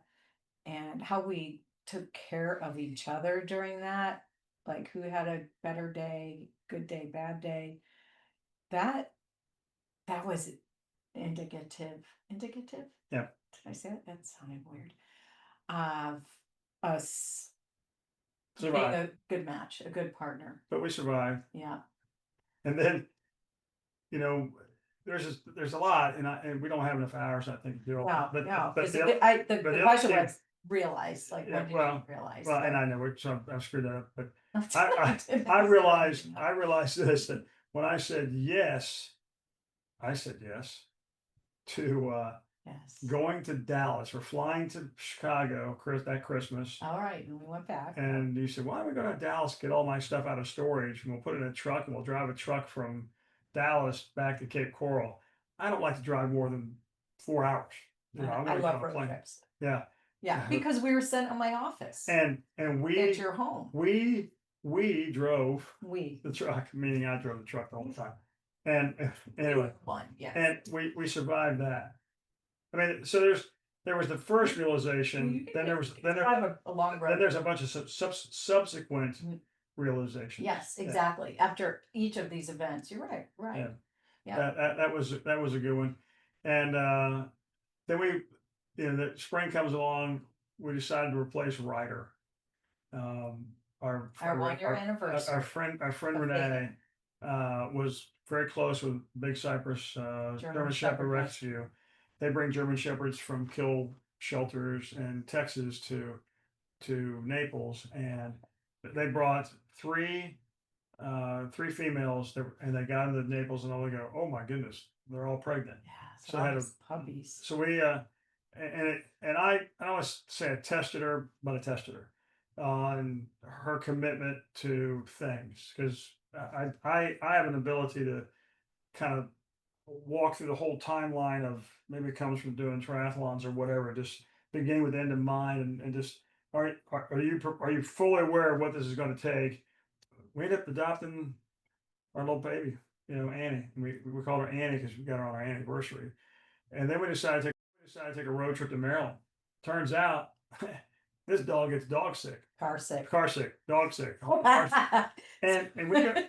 and how we took care of each other during that, like who had a better day, good day, bad day. That was indicative. Indicative? Yeah. Did I say that? That sounded weird. Of us being Survived. a good match, a good partner. But we survived. Yeah. And then, you know, there's a lot, and we don't have enough hours, I think, to do all No, that. no. But It's the, a good- I, the but the question other was realize, like, Yeah, when did well, you realize? well, and that- I know so I screwed that up, but I I realized this, that when I said yes to Yes. going to Dallas. We're flying to Chicago that Christmas. All right, and we went back. And you said, why don't we go to Dallas, get all my stuff out of storage, and we'll put it in a truck, and we'll drive a truck from Dallas back to Cape Coral. I don't like to drive more than 4 hours. You know, I'm I gonna love get on a road plane. trips. Yeah. Yeah, because we were sent at my office. And at we your home. we drove We the truck, meaning I drove the truck the whole time. And anyway, one, yes. and we survived that. I mean, so there was the first realization, then there Drive a long then road. there's a bunch of subsequent Mhm. realizations. Yes, exactly. After each of these events, you're right. Right. Yeah. That was a good one. And then the spring comes along, we decided to replace Ryder. Our 1-year anniversary. Our friend of Renee was very close with Big Cypress German Shepherd Rescue. They bring German Shepherds from kill shelters in Texas to Naples, and they brought three females and they got into Naples, and all they go, oh my goodness, they're all pregnant. Yeah, So I had puppies. So we and I don't want to say I tested her, but I tested her on her commitment to things, because I have an ability to kind of walk through the whole timeline of, maybe it comes from doing triathlons or whatever, just beginning with the end in mind, and just are you fully aware of what this is going to take? We ended up adopting our little baby, Annie. We called her Annie because we got her on our anniversary. And then we decided to take a road trip to Maryland. Turns out this dog gets dog sick. Car sick. Dog sick. And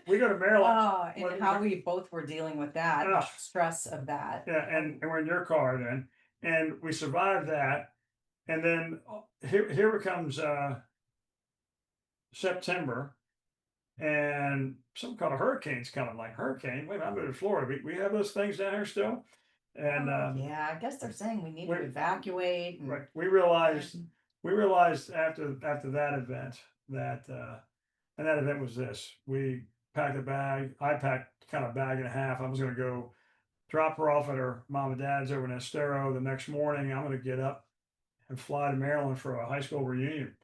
we go to Maryland. Oh, and how we both were dealing with that, the stress of that. Yeah, and we're in your car then. And we survived that. And then here comes September, and something called a hurricane's coming. Like, hurricane? Wait, I'm moving to Florida. We have those things down here still. And yeah, I guess they're saying we need to evacuate. Right. We realized after that event that and that event was this. We packed a bag. I packed kind of a bag and a half. I was going to go drop her off at her mom and dad's over in Estero the next morning. I'm going to get up and fly to Maryland for a high school reunion.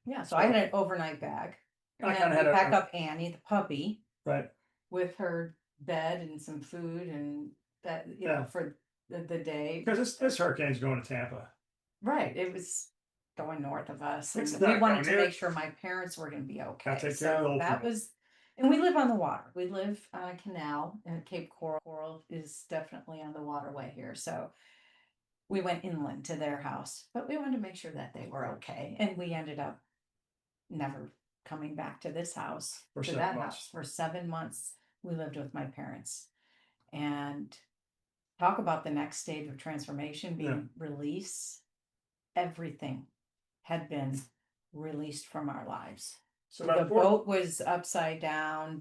Yeah, so I had an overnight bag. And I then kinda we had pack up Annie, the puppy, right with her bed and some food, and that, for the day. Because this hurricane's going to Tampa. Right. It was going north of us. And It's we not wanted to going make sure my parents were going to be okay. take care of the So old that people. was, and we live on the water. We live on a canal, and Cape Coral. Coral is definitely on the waterway here. So we went inland to their house, but we wanted to make sure that they were okay. And we ended up never coming back to this house, For to 7 that months. house. For 7 months, we lived with my parents. And talk about the next stage of transformation being release. Everything had been released from our lives. So The boat was upside down.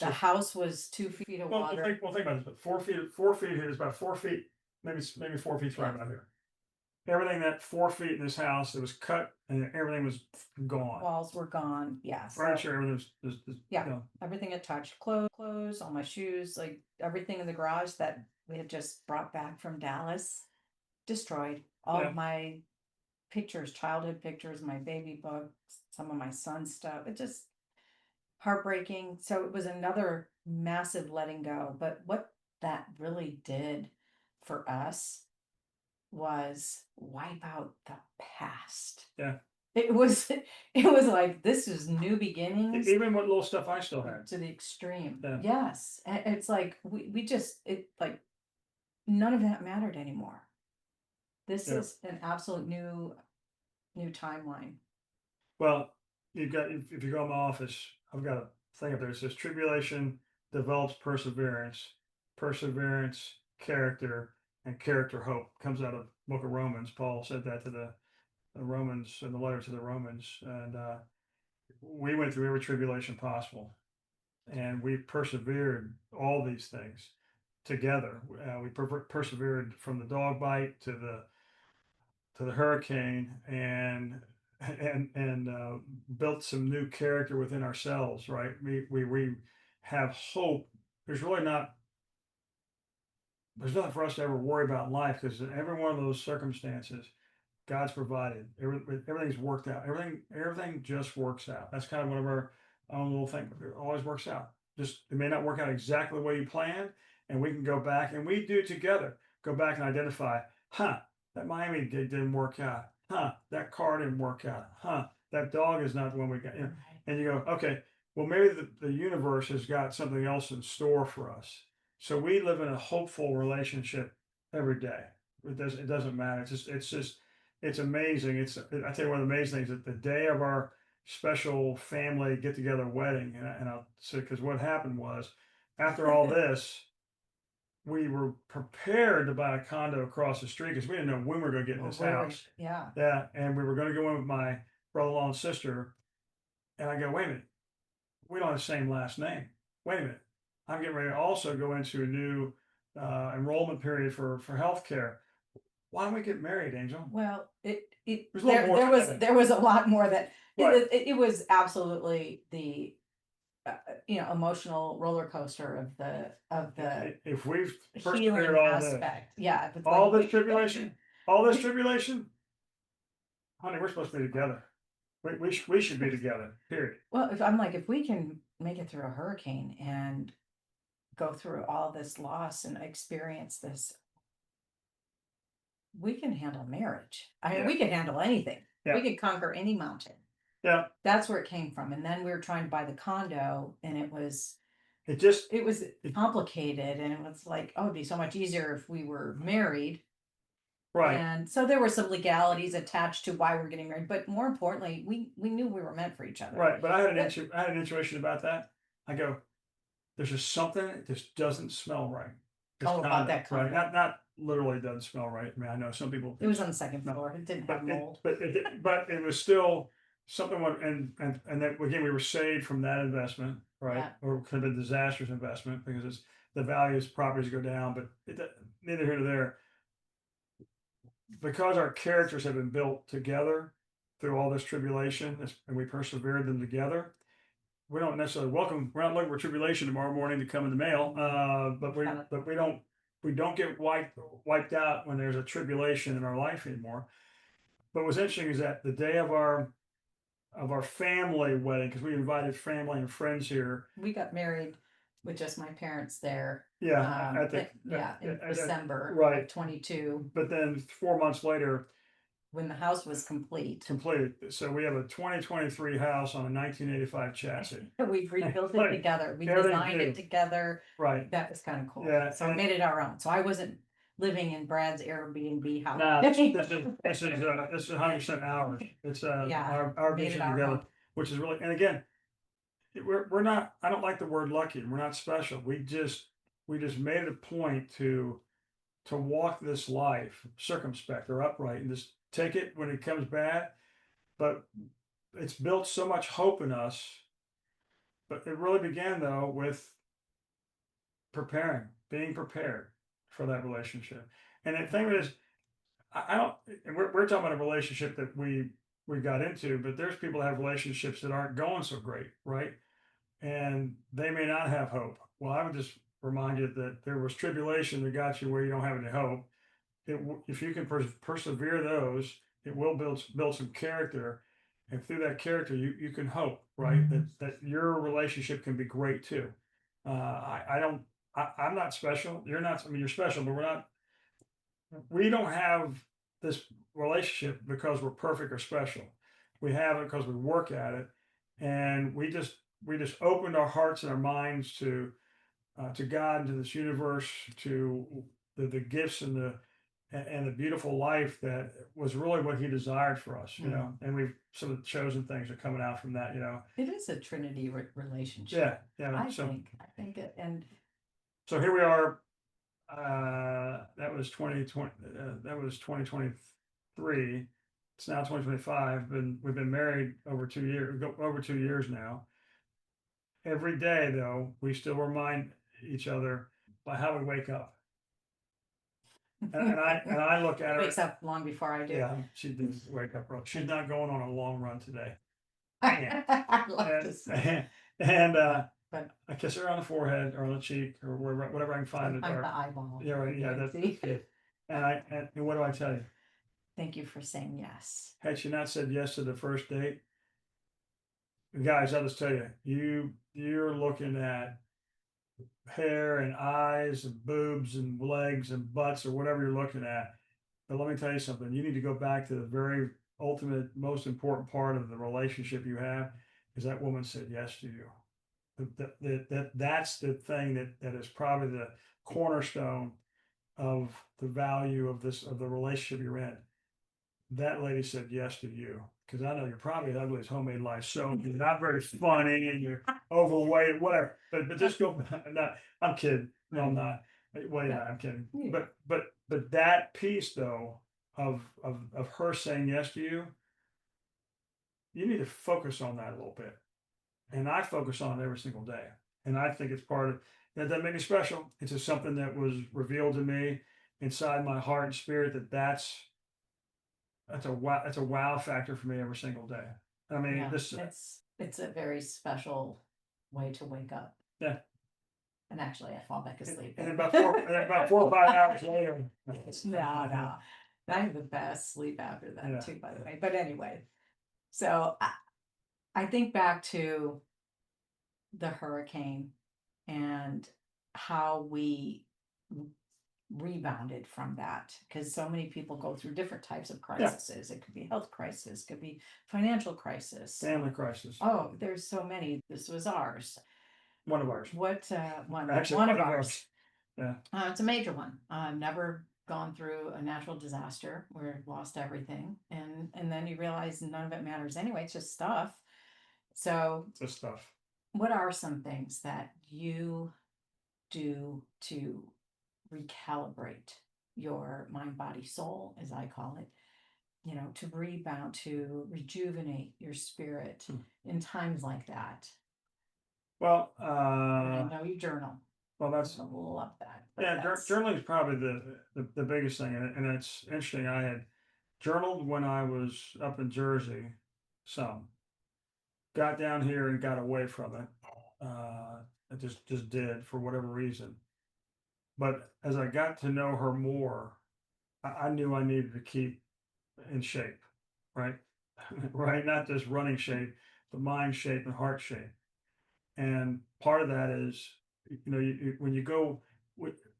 The So, house was 2 feet of well, water. think about this, but 4 feet, 4 feet here is about 4 feet, maybe 4 feet's right Yeah. about here. Everything that 4 feet in this house, it was cut and everything was gone. Walls were gone. Yeah. So, Furniture, everything was yeah, you know, everything it touched, clothes, all my shoes, like everything in the garage that we had just brought back from Dallas, destroyed. All Yeah. of my pictures, childhood pictures, my baby books, some of my son's stuff. It just heartbreaking. So it was another massive letting go. But what that really did for us was wipe out the past. Yeah. It was it was like this is new beginnings Even what little stuff I still had. to the extreme. Yeah. Yes. It's like we just it like none of that mattered anymore. This Yeah. is an absolute new timeline. Well, you've got, if you go in my office, I've got a thing up there that says tribulation develops perseverance, perseverance, character, and character hope. Comes out of book of Romans. Paul said that to the Romans, in the letter to the Romans. And we went through every tribulation possible. And we persevered all these things together. We persevered from the dog bite to the hurricane, and built some new character within ourselves. Right, we have hope. There's really not. There's nothing for us to ever worry about in life, because in every one of those circumstances, God's provided. Everything's worked out. Everything just works out. That's kind of one of our own little thing. It always works out. Just it may not work out exactly the way you planned, and we can go back and we do together. Go back and identify. That Miami gig didn't work out. That car didn't work out. That dog is not the one we got. You know, Right. and you go, okay, well maybe the universe has got something else in store for us. So we live in a hopeful relationship every day. It doesn't matter. It's amazing. I tell you, one of the amazing things that the day of our special family get together wedding, and I'll say, because what happened was, after all this, we were prepared to buy a condo across the street because we didn't know when we were going to get in this house. Yeah. Yeah, and we were going to go in with my brother-in-law and sister, and I go, wait a minute, we don't have the same last name. Wait a minute, I'm getting ready to also go into a new enrollment period for healthcare. Why don't we get married, Angel? Well, There's a little more to that. there was a lot more that Right. it was absolutely the emotional roller coaster of the If we've healing persevered all this, aspect. Yeah, if it's all like this tribulation, honey, we're supposed to be together. We should be together. Period. well, if we can make it through a hurricane and go through all this loss and experience this, we can handle marriage. I mean, Yeah. we can handle anything. Yeah. We can conquer any mountain. Yeah. That's where it came from. And then we were trying to buy the condo, and it was It complicated, and it was like, oh, it'd be so much easier if we were married. right. And so there were some legalities attached to why we're getting married, but more importantly, we knew we were meant for each other. Right. But I had an intuition about that. I go, there's just something that just doesn't smell right. About that right. condo. Not literally doesn't smell right. I mean, I know some people. It was on the second floor. It didn't have mold. But it was still something. And that again, we were saved from that investment, right? Yeah. Or could have been a disastrous investment, because the values of properties go down. But neither here nor there. Because our characters have been built together through all this tribulation, and we persevered them together, we don't necessarily we're not looking for tribulation tomorrow morning to come in the mail. But we don't get wiped out when there's a tribulation in our life anymore. But what's interesting is that the day of our family wedding, because we invited family and friends here. We got married with just my parents there. Yeah, in December right. of 22. But then 4 months later, when the house was completed. So we have a 2023 house on a 1985 chassis. We rebuilt it Right. together. We Everything designed new. it together. Right. That was kind of cool. Yeah, So we made it our own. So I wasn't living in Brad's Airbnb house. Nah, this is 100% ours. It's Yeah, our made it vision our together, own. which is really, and again, we're not. I don't like the word lucky. We're not special. We just made it a point to walk this life circumspect or upright, and just take it when it comes bad. But it's built so much hope in us But it really began though with being prepared for that relationship. And the thing is, I don't. And we're talking about a relationship that we got into, but there's people that have relationships that aren't going so great, right? And they may not have hope. Well, I would just remind you that there was tribulation that got you where you don't have any hope. If you can persevere those, it will build some character, and through that character, you can hope, right? That your relationship can be great too. I don't. I'm not special. You're not. I mean, you're special, but we're not. We don't have this relationship because we're perfect or special. We have it because we work at it, and we just opened our hearts and our minds to God, to this universe, to the gifts and the beautiful life that was really what He desired for us, you know. And we've some of the chosen things are coming out from that, you know. It is a Trinity relationship. Yeah, yeah. I think it, and So here we are. That was 2020. That was 2023. It's now 2025. And we've been married over 2 years. Over 2 years now. Every day, though, we still remind each other by how we wake up. And I look at her. wakes up long before I do. Yeah, she did wake up early. She's not going on a long run today. I love to say. And But I kiss her on the forehead or on the cheek or whatever I can find. I'm the eyeball. Yeah, right. Yeah, that's See? it. And what do I tell you? Thank you for saying yes. Had she not said yes to the first date, guys, I'll just tell you, you're looking at hair and eyes and boobs and legs and butts or whatever you're looking at. But let me tell you something. You need to go back to the very ultimate, most important part of the relationship you have, is that woman said yes to you. That's the thing that is probably the cornerstone of the value of the relationship you're in. That lady said yes to you, because I know you're probably ugly as homemade lice, so you're not very funny and you're overweight, whatever. But just go. Not, I'm kidding. No, I'm not. Well, yeah, I'm kidding. But that piece though of her saying yes to you, you need to focus on that a little bit. And I focus on it every single day. And I think it's part of that made me special. It's just something that was revealed to me inside my heart and spirit that's a wow factor for me every single day. I mean, Yeah, this it's a very special way to wake up. Yeah. And actually, I fall back asleep. and about 4 or 5 hours later. No. I have the best sleep after that Yeah. too, by the way. But anyway, so I think back to the hurricane and how we rebounded from that, because so many people go through different types of crises. It could be health crisis, could be financial crisis, Family crisis. oh, there's so many. This was ours. One of ours. Actually, one of ours. Yeah. It's a major one. I've never gone through a natural disaster where I've lost everything, and then you realize none of it matters anyway. It's just stuff. So This stuff. what are some things that you do to recalibrate your mind, body, soul, as I call it, to rebound, to rejuvenate your spirit in times like that? Well, I know you journal. Well, that's I love that. Yeah, journaling is probably the biggest thing, and it's interesting. I had journaled when I was up in Jersey, some got down here and got away from it. I just did for whatever reason. But as I got to know her more, I knew I needed to keep in shape, right? Right, not just running shape, but mind shape and heart shape. And part of that is, when you go,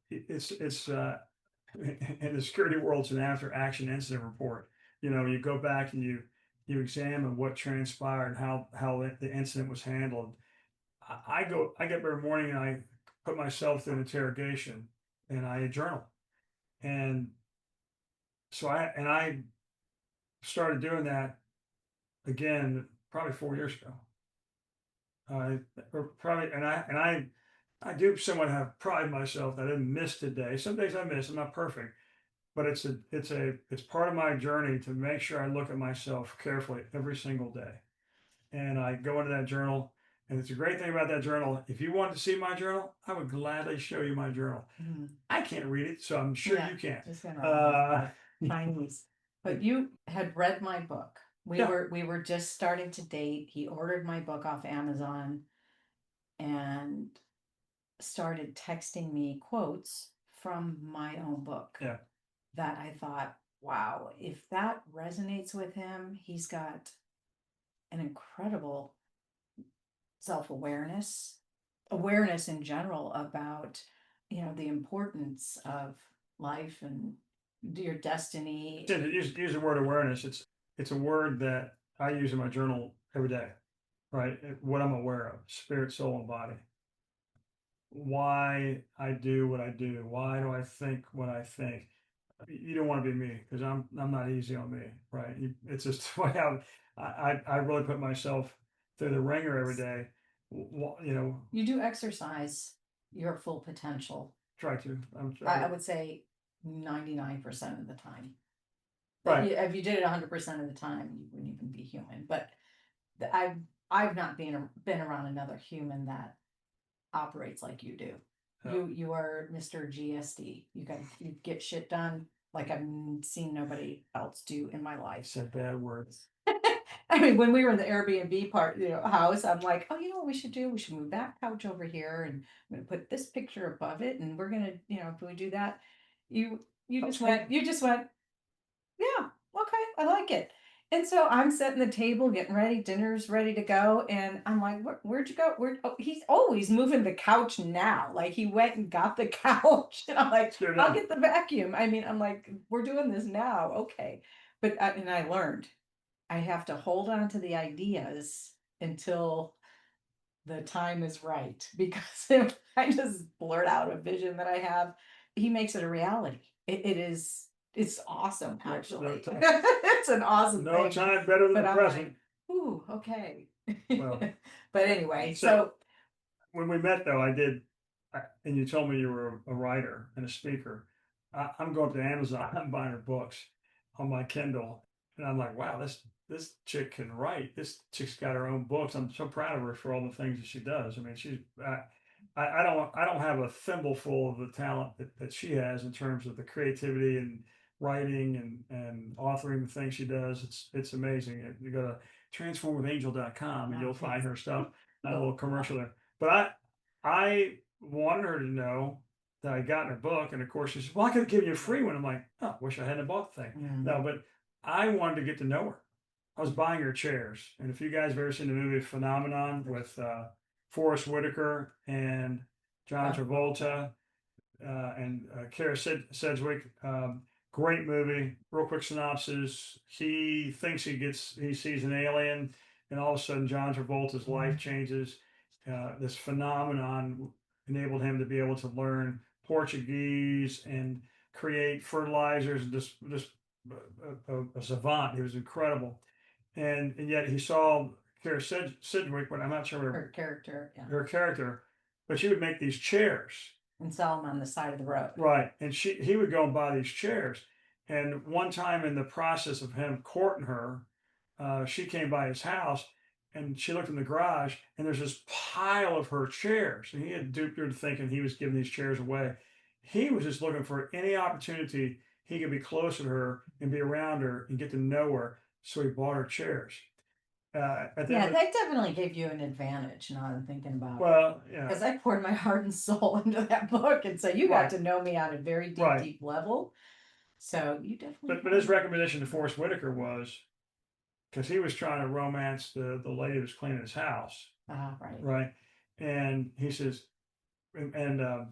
it's in the security world, it's an after action incident report. You go back and you examine what transpired and how the incident was handled. I get up every morning and I put myself through an interrogation and I journal. And so I started doing that again probably 4 years ago. Or probably, and I do somewhat have pride in myself that I didn't miss today. Some days I miss. I'm not perfect, but it's part of my journey to make sure I look at myself carefully every single day. And I go into that journal And it's a great thing about that journal. If you want to see my journal, I would gladly show you my journal. I can't read it, so I'm sure you can. Just gonna Chinese. But you had read my book. Yeah. We were just starting to date. He ordered my book off Amazon and started texting me quotes from my own book. Yeah. That I thought, wow, if that resonates with him, he's got an incredible self-awareness, awareness in general about, the importance of life and your destiny. Use the word awareness. It's a word that I use in my journal every day, right? What I'm aware of, spirit, soul, and body. Why I do what I do. Why do I think what I think? You don't want to be me because I'm not easy on me, right? It's just the way I really put myself through the ringer every day. You do exercise your full potential. Try to. I would say 99% of the time. Right. If you did it 100% of the time, you wouldn't even be human. But I've not been around another human that operates like you do. You are Mr. GSD. You get shit done like I've seen nobody else do in my life. Said bad words. I mean, when we were in the Airbnb house, I'm like, oh, you know what we should do? We should move that couch over here, and I'm gonna put this picture above it, and we're gonna, if we do that, you just went, yeah, okay, I like it. And so I'm setting the table, getting ready, dinner's ready to go. And I'm like, where'd you go? He's always moving the couch now. Like he went and got the couch. And I'm like, Sure I'll did. get the vacuum. I mean, I'm like, we're doing this now. Okay. And I learned I have to hold on to the ideas until the time is right. Because if I just blurt out a vision that I have, he makes it a reality. It's awesome, actually. It's an awesome No thing. time better than But the I'm present. like, ooh, okay. Well, But anyway, so when we met, though, and you told me you were a writer and a speaker. I'm going to Amazon. I'm buying her books on my Kindle, and I'm like, wow, this chick can write. This chick's got her own books. I'm so proud of her for all the things that she does. I mean, I don't have a thimbleful of the talent that she has in terms of the creativity and writing and authoring the things she does. It's amazing. You go to transformwithangel.com and you'll find her stuff. Not a little commercial there. But I wanted her to know that I got in her book, and of course she said, "Well, I could have given you a free one." I'm like, "Oh, wish I hadn't bought the thing." No, but I wanted to get to know her. I was buying her chairs, and if you guys have ever seen the movie Phenomenon with Forrest Whitaker and John Travolta and Kara Sedgwick, great movie. Real quick synopsis: he thinks he sees an alien, and all of a sudden John Travolta's life changes. This phenomenon enabled him to be able to learn Portuguese and create fertilizers, and just a savant. He was incredible, and yet he saw Kara Sedgwick, but I'm not sure her character, yeah, her character, but she would make these chairs and sell them on the side of the road. right, and he would go and buy these chairs. And one time in the process of him courting her, she came by his house and she looked in the garage and there's this pile of her chairs. And he had duped her to thinking he was giving these chairs away. He was just looking for any opportunity he could be closer to her and be around her and get to know her. So he bought her chairs. That definitely gave you an advantage. Now I'm thinking about it. Well, yeah, because I poured my heart and soul into that book, and so you got to know me on a very deep level. So you definitely. But his recommendation to Forrest Whitaker was because he was trying to romance the lady who was cleaning his house. Right. And he says, and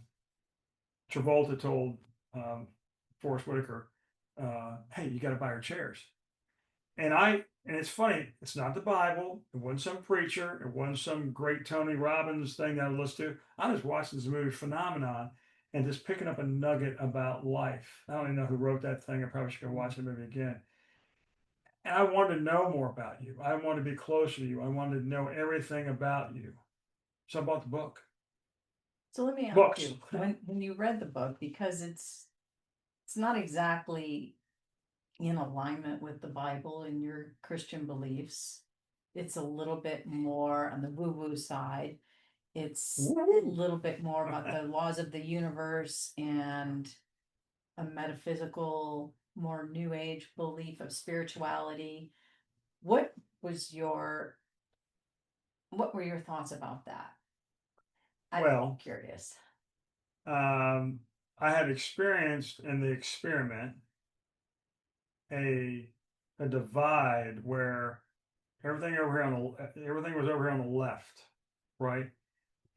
Travolta told Forrest Whitaker, "Hey, you got to buy her chairs." And it's funny. It's not the Bible. It wasn't some preacher. It wasn't some great Tony Robbins thing that I listened to. I was watching this movie Phenomenon and just picking up a nugget about life. I don't even know who wrote that thing. I probably should go watch the movie again. And I wanted to know more about you. I wanted to be closer to you. I wanted to know everything about you. So I bought the book. So let me ask you, when you read the book, because it's not exactly in alignment with the Bible and your Christian beliefs, it's a little bit more on the woo-woo side. It's a Woo! little bit more about the laws of the universe and a metaphysical, more new age belief of spirituality. What was your what were your thoughts about that? I'm Well, curious. um, I had experienced in the experiment a a divide where everything was over here on the left, right?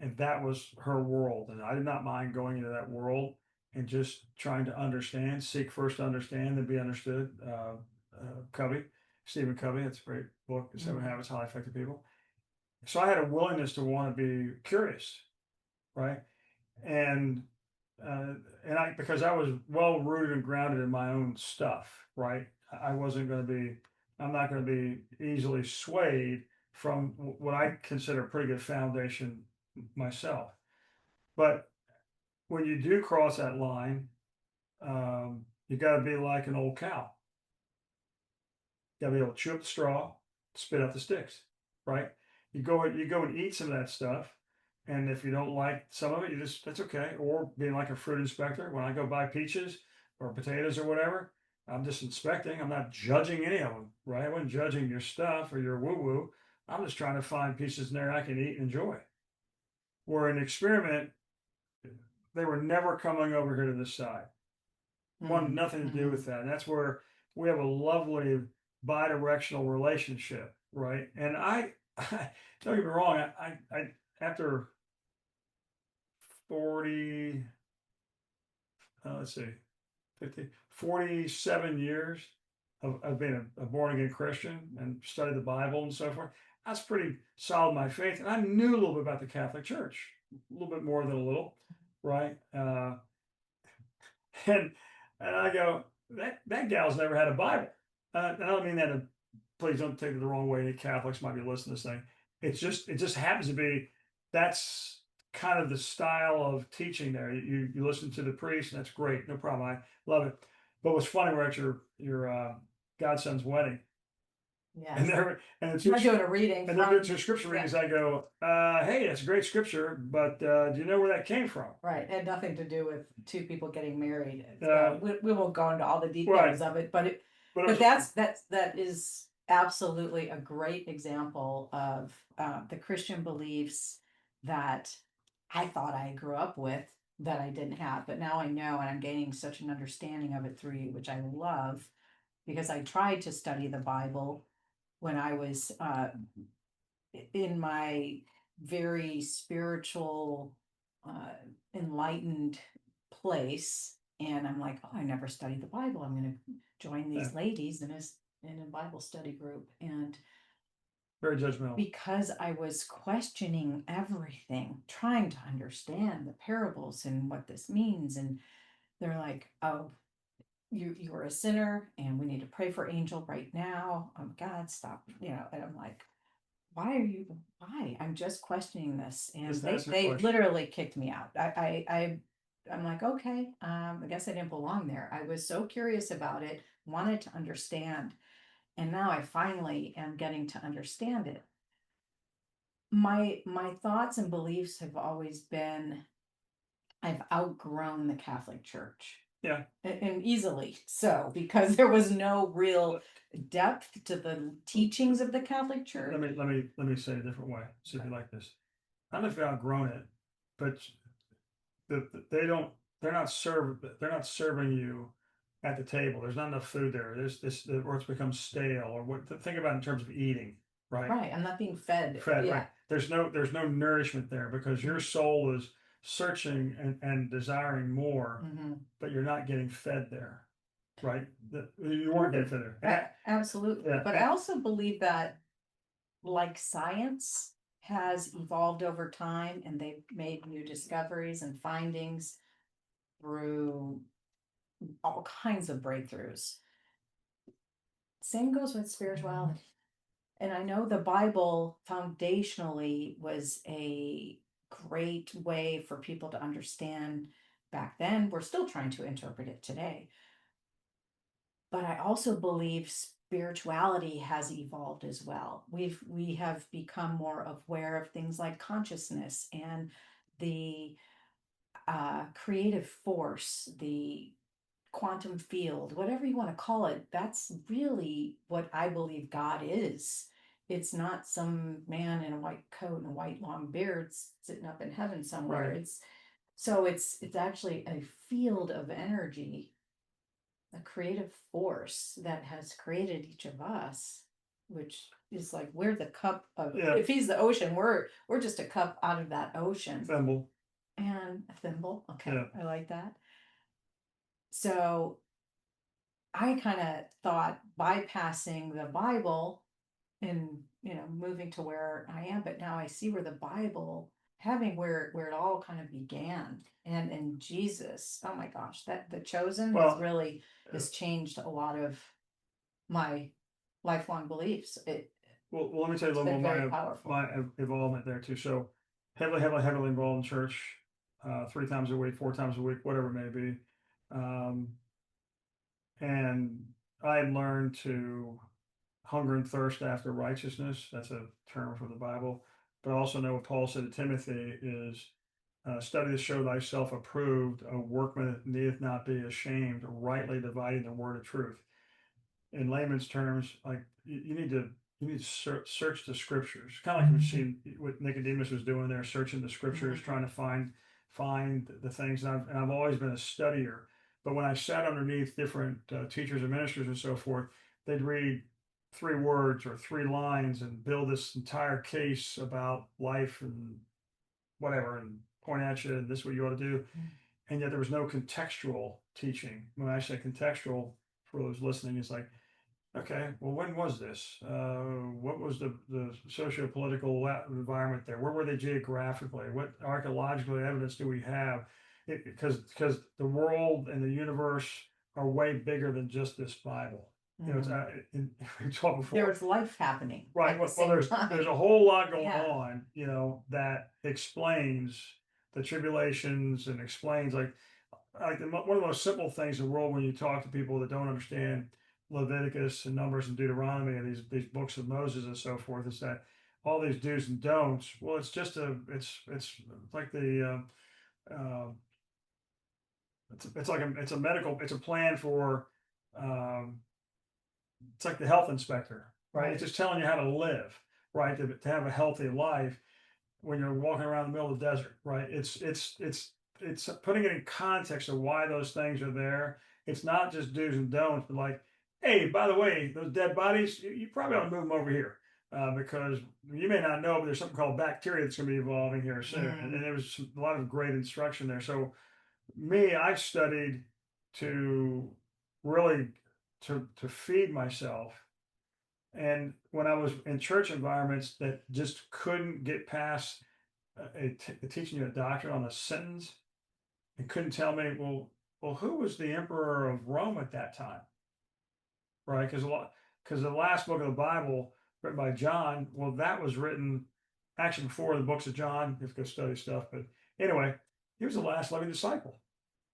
And that was her world. And I did not mind going into that world and just trying to understand, seek first to understand, then be understood. Covey, Stephen Covey, that's a great book, The Seven Mhm. Habits of Highly Effective People. So I had a willingness to want to be curious, right? And uh, and I because I was well rooted and grounded in my own stuff, right? I wasn't going to be, I'm not going to be easily swayed from what I consider a pretty good foundation myself. But when you do cross that line, you got to be like an old cow. You got to be able to chew up the straw, spit out the sticks, right? You go and eat some of that stuff, and if you don't like some of it, you just that's okay. Or being like a fruit inspector, when I go buy peaches or potatoes or whatever, I'm just inspecting. I'm not judging any of them, right? I wasn't judging your stuff or your woo woo. I'm just trying to find pieces in there I can eat and enjoy. Where an experiment, they were never coming over here to this side. Wanted Mm, nothing to do with mhm. that. And that's where we have a lovely bi-directional relationship, right? And don't get me wrong, I after 40, let's see, 50, 47 years of being a born again Christian and studied the Bible and so forth, I was pretty solid in my faith. And I knew a little bit about the Catholic Church, a little bit more than a little, right? And I go, that gal's never had a Bible. And I don't mean that to, please don't take it the wrong way. Any Catholics might be listening to this thing. It just happens to be that's kind of the style of teaching there. You listen to the priest, and that's great, no problem. I love it. But what's funny, we're at your godson's wedding, and Yes. they're and it's We're doing a reading and they're doing from, two scripture yeah, readings. I go, hey, that's a great scripture, but do you know where that came from? right. It had nothing to do with two people getting married. Uh, We won't go into all the right, details of it, but but it but was that is absolutely a great example of the Christian beliefs that I thought I grew up with that I didn't have, but now I know, and I'm gaining such an understanding of it through you, which I love because I tried to study the Bible when I was in my very spiritual, uh, enlightened place. And I'm like, oh, I never studied the Bible. I'm going to join yeah, these ladies in a Bible study group. And very judgmental. because I was questioning everything, trying to understand the parables and what this means, and they're like, oh, you are a sinner and we need to pray for Angel right now. Oh God, stop. And I'm like, why I'm just questioning this, and Just they ask a they question. literally kicked me out. I'm like, okay, I guess I didn't belong there. I was so curious about it, wanted to understand, and now I finally am getting to understand it. My thoughts and beliefs have always been I've outgrown the Catholic Church, Yeah. and easily so, because there was no real depth to the teachings of the Catholic Church. Let me say it a different way. See if you like this. I don't know if you've outgrown it, but they don't. They're not serving you at the table. There's not enough food there. There's this, or it's become stale, or what. Think about it in terms of eating, right? Right, I'm not being fed. Fed, Yeah. right? There's no nourishment there because your Mhm. soul is searching and desiring more, Mhm. but you're not getting fed there, right? You weren't getting fed there. Absolutely. Yeah, But I also believe that, like science has evolved over time and they've made new discoveries and findings through all kinds of breakthroughs. Same goes with spirituality. And I know the Bible foundationally was a great way for people to understand back then. We're still trying to interpret it today. But I also believe spirituality has evolved as well. We have become more aware of things like consciousness and the creative force, the quantum field, whatever you want to call it. That's really what I believe God is. It's not some man in a white coat and a white long beard sitting up in heaven somewhere. Right. It's actually a field of energy, a creative force that has created each of us, which is like we're the cup of, Yeah. if he's the ocean, we're just a cup out of that ocean. Thimble. And a thimble. Okay, Yeah. I like that. So I kind of thought bypassing the Bible and moving to where I am, but now I see where the Bible having where it all kind of began, and Jesus. Oh my gosh, that the chosen Well, has really has changed a lot of my lifelong beliefs. Well, let me tell you a It's little been more very powerful. my involvement there too. So heavily involved in church, 3 times a week, 4 times a week, whatever it may be. Um, and I had learned to hunger and thirst after righteousness. That's a term from the Bible. But I also know what Paul said to Timothy is study to show thyself approved, a workman that needeth not be ashamed, rightly dividing the word of truth. In layman's terms, like you need to search the scriptures, kind of like we've seen what Nicodemus was doing there, searching the scriptures, trying to find the things. And I've always been a studier, but when I sat underneath different teachers and ministers and so forth, they'd read 3 words or 3 lines and build this entire case about life and whatever, and point at you, and this is what you ought to do. And yet there was no contextual teaching. When I say contextual, for those listening, it's like, okay, well, when was this? What was the socio-political environment there? Where were they geographically? What archaeological evidence do we have? Because the world and the universe are way bigger than just this Bible. You know, it's we talked before. There was life happening Right. at the Well, same there's time. a whole lot going Yeah. on, that explains the tribulations and explains like one of the most simple things in the world when you talk to people that don't understand Leviticus and Numbers and Deuteronomy and these books of Moses and so forth is that all these do's and don'ts. Well, it's just it's like it's a medical, it's a plan for um, it's like the health inspector, right? Right. It's just telling you how to live, right? To have a healthy life when you're walking around the middle of the desert, right? It's putting it in context of why those things are there. It's not just do's and don'ts, but like, hey, by the way, those dead bodies, you probably ought to move them over here because you may not know, but there's something called bacteria that's going to be evolving here soon. And there was a lot of great instruction there. So me, I studied to really to feed myself. And when I was in church environments that just couldn't get past teaching you a doctrine on a sentence and couldn't tell me, well, who was the emperor of Rome at that time, right? Because the last book of the Bible written by John, well, that was written actually before the books of John. You have to go study stuff, but anyway, he was the last living disciple,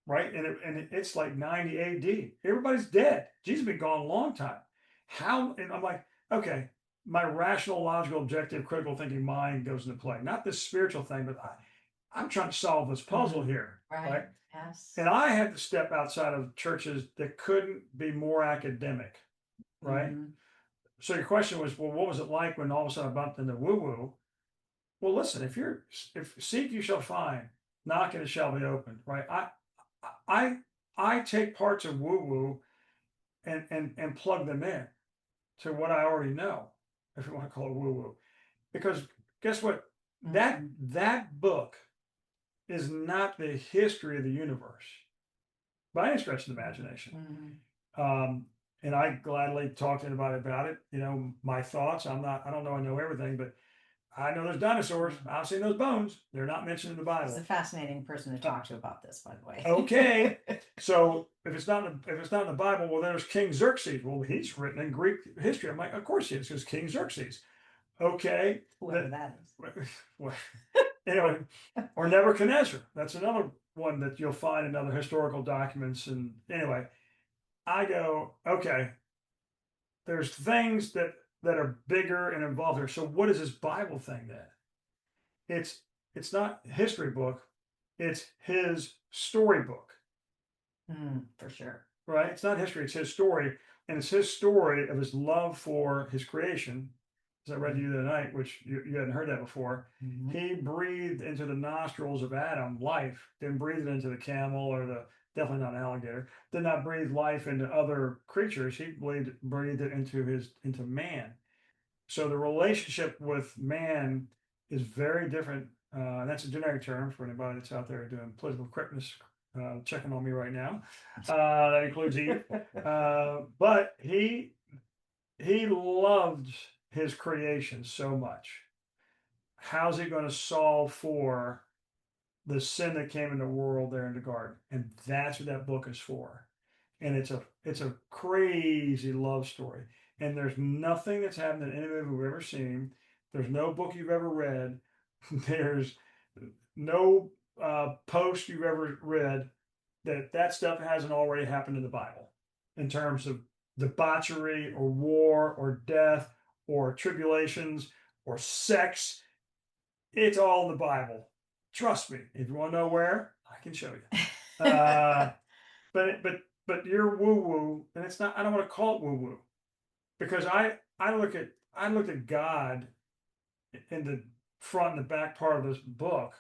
right? And it's like 90 AD. Everybody's dead. Jesus has been gone a long time. How? And I'm like, okay, my rational, logical, objective, critical thinking mind goes into play. Not this spiritual thing, but I'm trying to solve this puzzle here, right? Yes. And I had to step outside of churches that couldn't be more academic, right? So your question was, well, what was it like when all of a sudden I bumped into woo-woo? Well, listen, if seek you shall find, knock and it shall be opened, right? I take parts of woo-woo and plug them in to what I already know, if you want to call it woo-woo. Because guess what? That book is not the history of the universe by any stretch of the imagination. And I gladly talk to anybody about it. My thoughts. I don't know I know everything, but I know there's dinosaurs. I've seen those bones. They're not mentioned in the Bible. He's a fascinating person to talk to about this, by the way. Okay. So if it's not in the Bible, well, there's King Xerxes. Well, he's written in Greek history. I'm like, of course he is, because King Xerxes. Okay. Whoever that is. Well, anyway, or Nebuchadnezzar. That's another one that you'll find in other historical documents. And anyway, I go, okay, there's things that are bigger and involved here. So what is this Bible thing then? It's it's not a history book, it's his storybook, For sure. right? It's not history, it's his story, and it's his story of his love for his creation. As I read to you the other night, which you hadn't heard that before, Mhm. he breathed into the nostrils of Adam life, didn't breathe it into the camel or the definitely not an alligator, did not breathe life into other creatures. He breathed it into man. So the relationship with man is very different. That's a generic term for anybody that's out there doing political correctness, checking on me right now. That includes Eve. But he loved his creation so much. How's he going to solve for the sin that came in the world there in the garden? And that's what that book is for. And it's a crazy love story. And there's nothing that's happened in any movie we've ever seen. There's no book you've ever read. There's no post you've ever read that stuff hasn't already happened in the Bible in terms of debauchery or war or death or tribulations or sex. It's all in the Bible. Trust me. If you want to know where, I can show you. But you're woo woo, and it's not. I don't want to call it woo woo because I look at God in the front and the back part of this book,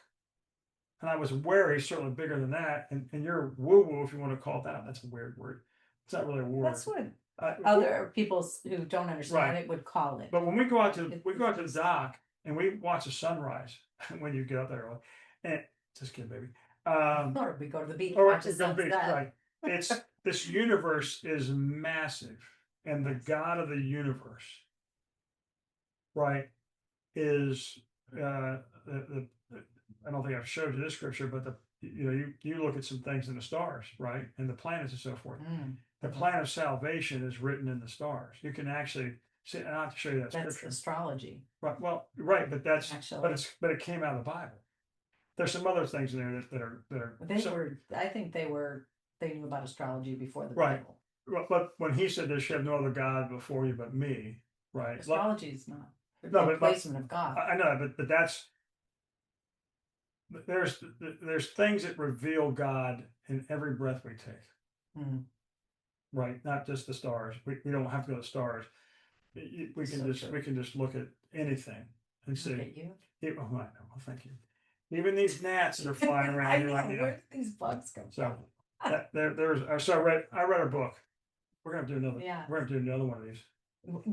and I was aware he's certainly bigger than that. And you're woo woo if you want to call it that. That's a weird word. It's not really a word. That's what Uh, other people who don't understand Right. it would call it. But when we go out to the dock and we watch the sunrise when you get up there early, and just kidding, baby. Or we go to the beach, Or watch the it's gonna be sunset. right. It's this universe is massive, and the God of the universe, right, is I don't think I've showed you this scripture, but you look at some things in the stars, right, and the planets and so forth. The plan of salvation is written in the stars. You can actually see. I have to show you that That's scripture. astrology. Right. Well, right, but that's Actually. but it came out of the Bible. There's some other things in there that are I think they knew about astrology before the Right. Bible. But when he said there should have no other God before you but me, right? Astrology is not the No, but replacement of God. I know, but that's there's things that reveal God in every breath we take, right? Not just the stars. We don't have to go to the stars. We can just look at anything and Look see. at you. Oh, I know. Well, thank you. Even these gnats that are flying around I here know, right now. where did these bugs come So from? so I read a book. We're gonna do another. Yeah. We're gonna do another one of these.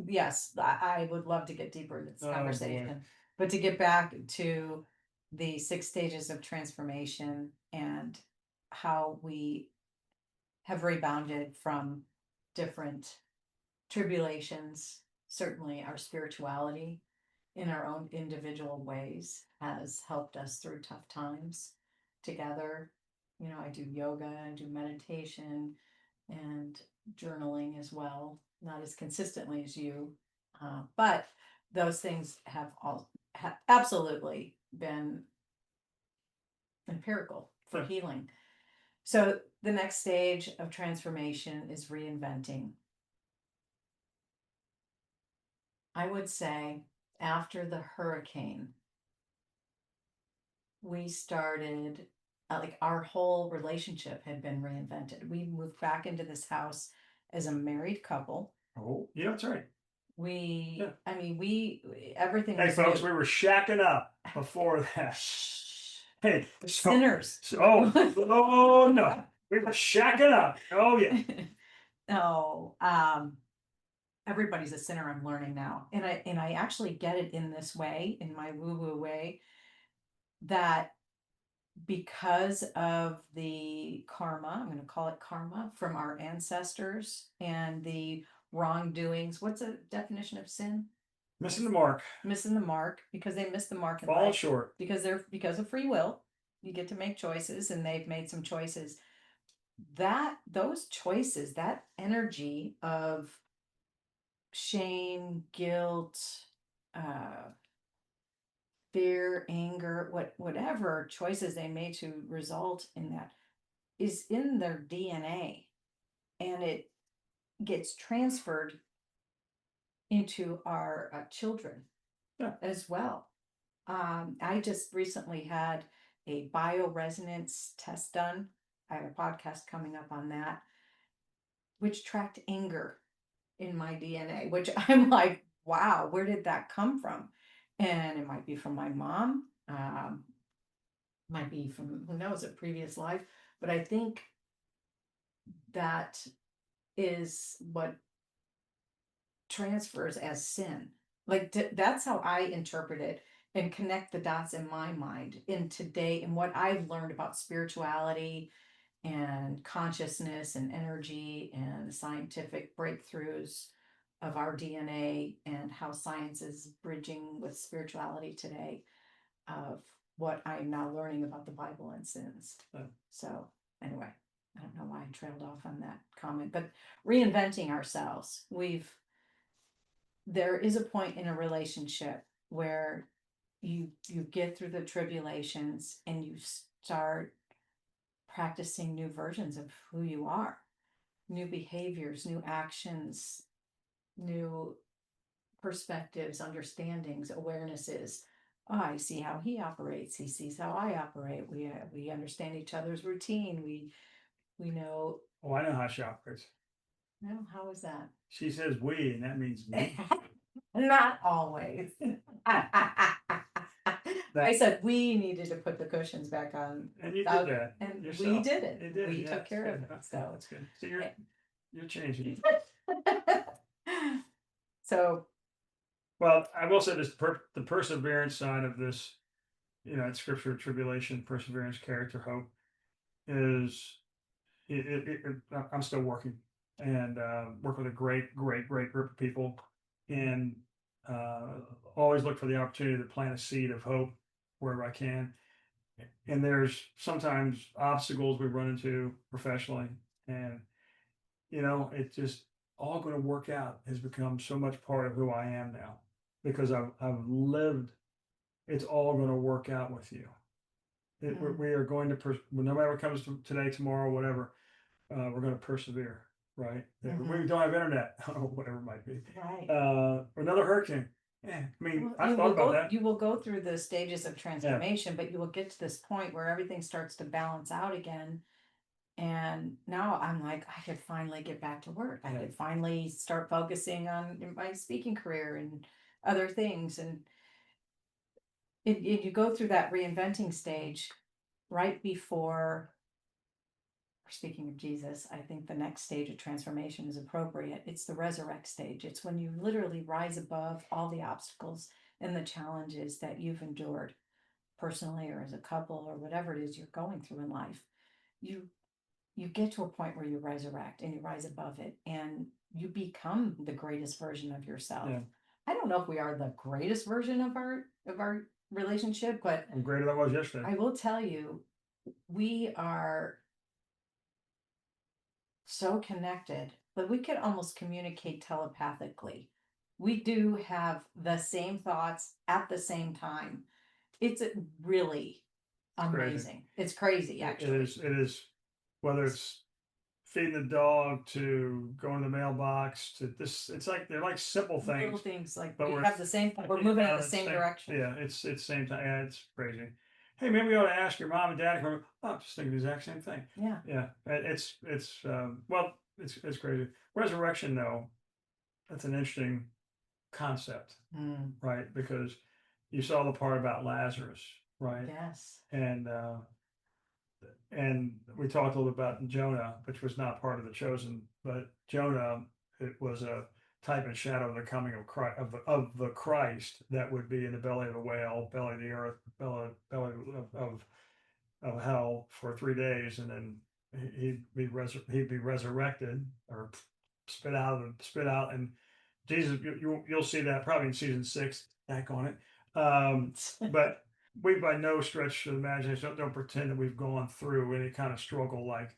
Yes, I would love to get deeper in this Oh, boy. conversation, but to get back to the 6 stages of transformation and how we have rebounded from different tribulations. Certainly, our spirituality in our own individual ways has helped us through tough times together. You know, I do yoga and do meditation and journaling as well, not as consistently as you, but those things have absolutely been empirical for Yeah. healing. So the next stage of transformation is reinventing. I would say after the hurricane, we started like our whole relationship had been reinvented. We moved back into this house as a married couple. Oh, yeah, that's right. We, I mean, everything Hey, was folks, new. we were shacking up before that. Hey, Sinners. oh no, we were shacking up. Oh yeah. No, everybody's a sinner. I'm learning now, and I actually get it in this way, in my woo woo way, that because of the karma, I'm going to call it karma from our ancestors and the wrongdoings. What's a definition of sin? Missing the mark. Missing the mark because they missed the mark in Falling life. short. Because of free will. You get to make choices, and they've made some choices. Those choices, that energy of shame, guilt, uh, fear, anger, whatever choices they made to result in that is in their DNA, and it gets transferred into our children Yeah. as well. I just recently had a bioresonance test done. I have a podcast coming up on that, which tracked anger in my DNA, which I'm like, wow, where did that come from? And it might be from my mom, might be from who knows a previous life, but I think that is what transfers as sin. Like that's how I interpret it and connect the dots in my mind in today and what I've learned about spirituality and consciousness and energy and scientific breakthroughs of our DNA and how science is bridging with spirituality today of what I'm now learning about the Bible and sins. So anyway, I don't know why I trailed off on that comment, but reinventing ourselves. There is a point in a relationship where you get through the tribulations and you start practicing new versions of who you are, new behaviors, new actions, new perspectives, understandings, awarenesses. Oh, I see how he operates. He sees how I operate. We understand each other's routine. We know. Oh, I know how she operates. Well, how is that? She says we, and that means me. Not always. I said we needed to put the cushions back on. And you did that. And yourself. we did it. You did. We Yeah, took it's care of good. it. So That's good. So you're changing. So Well, I will say this: the perseverance side of this, it's scripture, tribulation, perseverance, character, hope, is I'm still working and work with a great group of people, and always look for the opportunity to plant a seed of hope wherever I can. And there's sometimes obstacles we run into professionally, and it's just all going to work out has become so much part of who I am now because I've lived. It's all going to work out with you. We are going to no matter what comes to today, tomorrow, whatever. We're going to persevere, right? We don't have internet, or whatever it might be. right. Another hurricane. Yeah, I mean, Well, I've thought about that. You will go through the stages of transformation, but you will get to this point where everything starts to balance out again. And now I'm like, I could finally get back to work. I could finally start focusing on my speaking career and other things. And you go through that reinventing stage right before, speaking of Jesus, I think the next stage of transformation is appropriate. It's the resurrect stage. It's when you literally rise above all the obstacles and the challenges that you've endured personally or as a couple or whatever it is you're going through in life. You get to a point where you resurrect and you rise above it and you become the greatest version of yourself. Yeah. I don't know if we are the greatest version of our relationship, but I'm greater than I was yesterday. I will tell you, we are so connected, but we could almost communicate telepathically. We do have the same thoughts at the same time. It's really amazing. It's crazy, actually. It is. Whether it's feeding the dog to going to the mailbox to this, it's like they're like simple things. Little things like but we have the same. We're moving in the same direction. Yeah, it's same time. Yeah, it's crazy. Hey, maybe we ought to ask your mom and dad. Oh, I'm just thinking the exact same thing. Yeah. Yeah, it's crazy. Resurrection, though, that's an interesting concept, right? Because you saw the part about Lazarus, right? Yes. And we talked a little bit about Jonah, which was not part of the chosen, but Jonah, it was a type and shadow of the coming of Christ, of the Christ that would be in the belly of the whale, belly of the earth, belly of hell for 3 days, and then he'd be resurrected or spit out, and Jesus, you'll see that probably in season 6. Back on it, but we by no stretch of the imagination don't pretend that we've gone through any kind of struggle like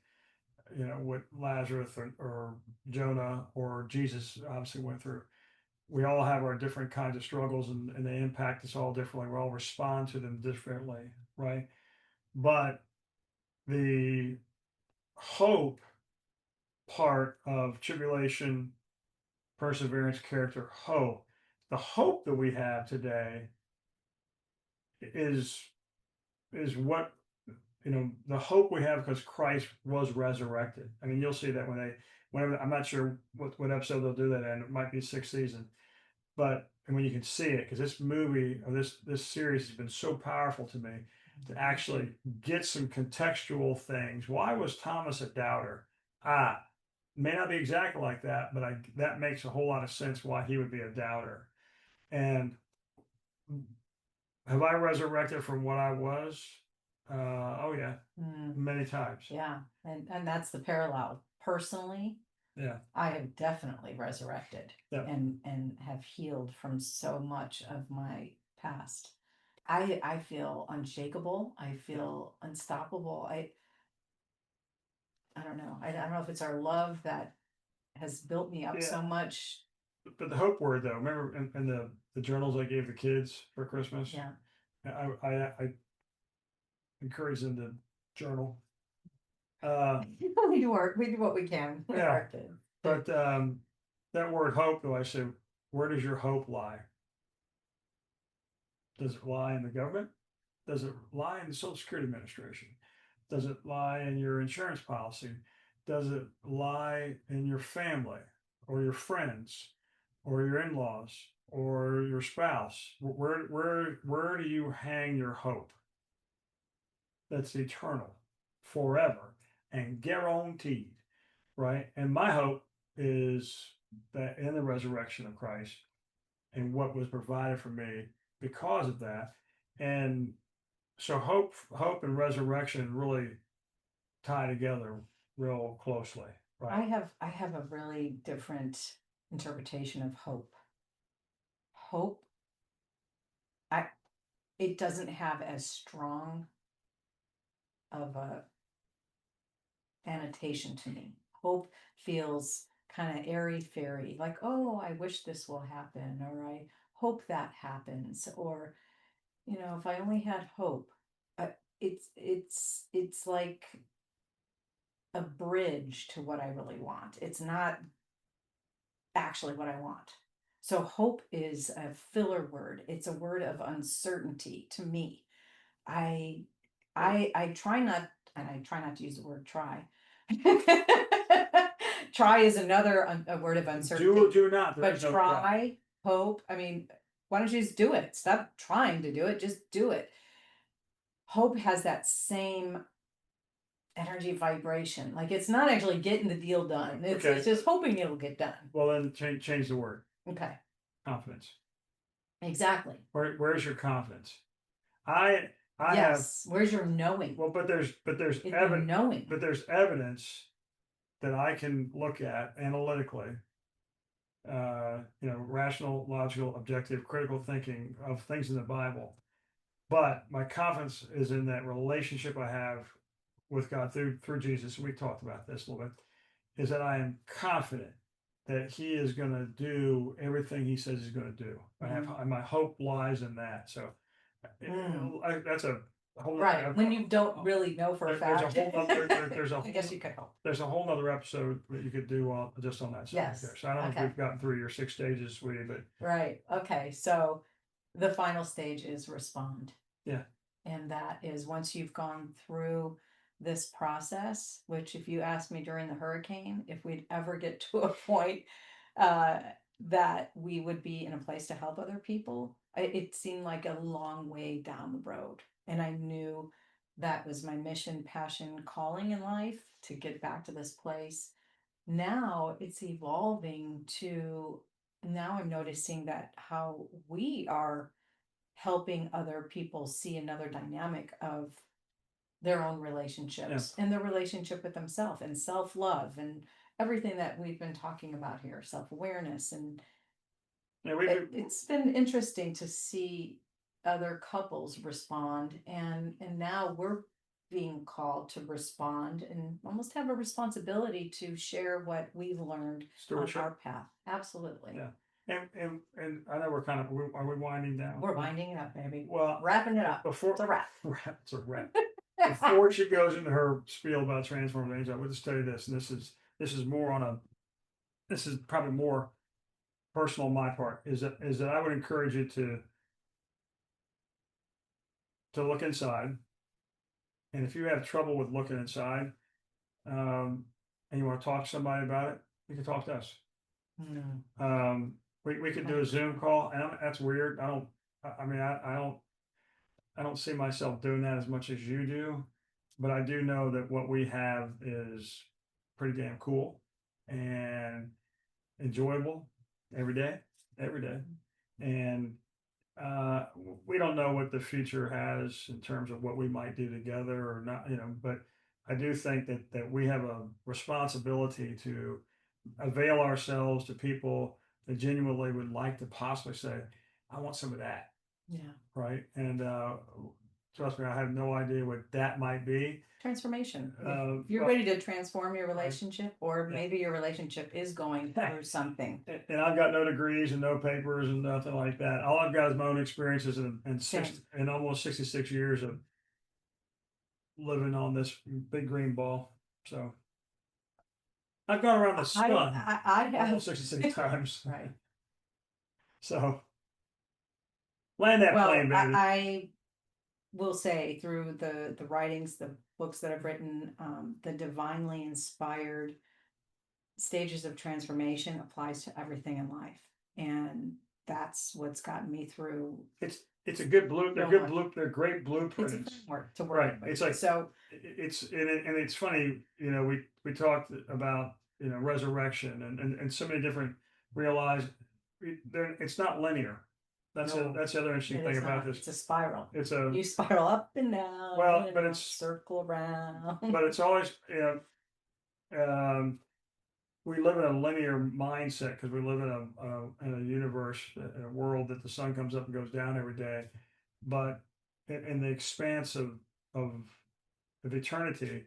what Lazarus or Jonah or Jesus obviously went through. We all have our different kinds of struggles, and they impact us all differently. We all respond to them differently, right? But the hope part of tribulation perseverance, character, hope. The hope that we have today is what, the hope we have because Christ was resurrected. I mean, you'll see that whenever, I'm not sure what episode they'll do that in. It might be sixth season, but and when you can see it, because this movie or this series has been so powerful to me to actually get some contextual things. Why was Thomas a doubter? Ah, may not be exactly like that, but that makes a whole lot of sense why he would be a doubter. And have I resurrected from what I was? Oh yeah, many times. Yeah, and that's the parallel. Personally, Yeah, I have definitely resurrected Yeah. and have healed from so much of my past. I feel unshakable. I feel unstoppable. I don't know. I don't know if it's our love that has built me up Yeah. so much. But the hope word though, remember in the journals I gave the kids for Christmas? Yeah. I encourage them to journal. We do what we can with Yeah. our kids. But that word hope though, I say, where does your hope lie? Does it lie in the government? Does it lie in the Social Security Administration? Does it lie in your insurance policy? Does it lie in your family or your friends or your in-laws or your spouse? Where do you hang your hope? That's eternal, forever, and guaranteed, right? And my hope is that in the resurrection of Christ and what was provided for me because of that. And so hope and resurrection really tie together real closely, right? I have a really different interpretation of hope. Hope, it doesn't have as strong of a annotation to me. Hope feels kind of airy fairy, like, oh, I wish this will happen, or I hope that happens, or if I only had hope. It's like a bridge to what I really want. It's not actually what I want. So hope is a filler word. It's a word of uncertainty to me. I I try not, and I try not to use the word try. Try is another a word of uncertainty. Do not. There But is no try, hope. I mean, why don't you just do it? Stop trying to do it. Just do it. Hope has that same energy vibration. Like it's not actually getting the deal done. It's Okay. it's just hoping it'll get done. Well, then change the word. Okay. Confidence. Exactly. Where's your confidence? I Yes. Where's your knowing? Well, but there's It's the evidence. knowing. But there's evidence that I can look at analytically. Rational, logical, objective, critical thinking of things in the Bible. But my confidence is in that relationship I have with God through Jesus. We talked about this a little bit. Is that I am confident that He is going to do everything He says He's going to do. My hope lies in that. So that's a whole right when you don't really know for a fact. There's a I guess you could hope. There's a whole nother episode that you could do just on that subject. Yes. There. So I don't know if we've gotten through your 6 stages, sweetie, but right. Okay. So the final stage is respond. Yeah. And that is once you've gone through this process, which if you asked me during the hurricane, if we'd ever get to a point that we would be in a place to help other people, it seemed like a long way down the road. And I knew that was my mission, passion, calling in life to get back to this place. Now it's evolving to, now I'm noticing that how we are helping other people see another dynamic of their own relationships and their relationship with themselves and self-love and everything that we've been talking about here, self-awareness. And it's been interesting to see other couples respond, and now we're being called to respond and almost have a responsibility to share what we've learned on our path. Absolutely. Yeah. And I know are we winding down? We're winding it up, baby. Well, wrapping it up. Before it's a wrap. It's a wrap. Before she goes into her spiel about transforming things, I would just tell you this, and this is more on this is probably more personal on my part, is that I would encourage you to look inside. And if you have trouble with looking inside, and you want to talk to somebody about it, you can talk to us. Mm, We could do a Zoom call, and that's weird. I mean, I don't see myself doing that as much as you do, but I do know that what we have is pretty damn cool and enjoyable every day. And we don't know what the future has in terms of what we might do together or not, but I do think that we have a responsibility to avail ourselves to people that genuinely would like to possibly say, I want some of that. yeah. Right. And trust me, I have no idea what that might be. Transformation. If you're Well, ready to transform your relationship, or maybe your relationship is going through something. and I've got no degrees and no papers and nothing like that. All I've got is my own experiences and almost 66 years of living on this big green ball. So I've gone around the sun I have almost 66 times. right. So land that Well, plane, baby. I will say through the writings, the books that I've written, the divinely inspired stages of transformation applies to everything in life, and that's what's gotten me through. It's a good blue. They're Real good life. They're great It's a blueprints. framework to work Right. with. It's like So and it's funny. We talked about resurrection and so many different realized it's not linear. That's no, that's the other interesting it thing is about not. this. It's a spiral. It's a You spiral up and down, well, in and but out, it's circle around. but it's always we live in a linear mindset because we live in a universe, in a world that the sun comes up and goes down every day. But in the expanse of eternity,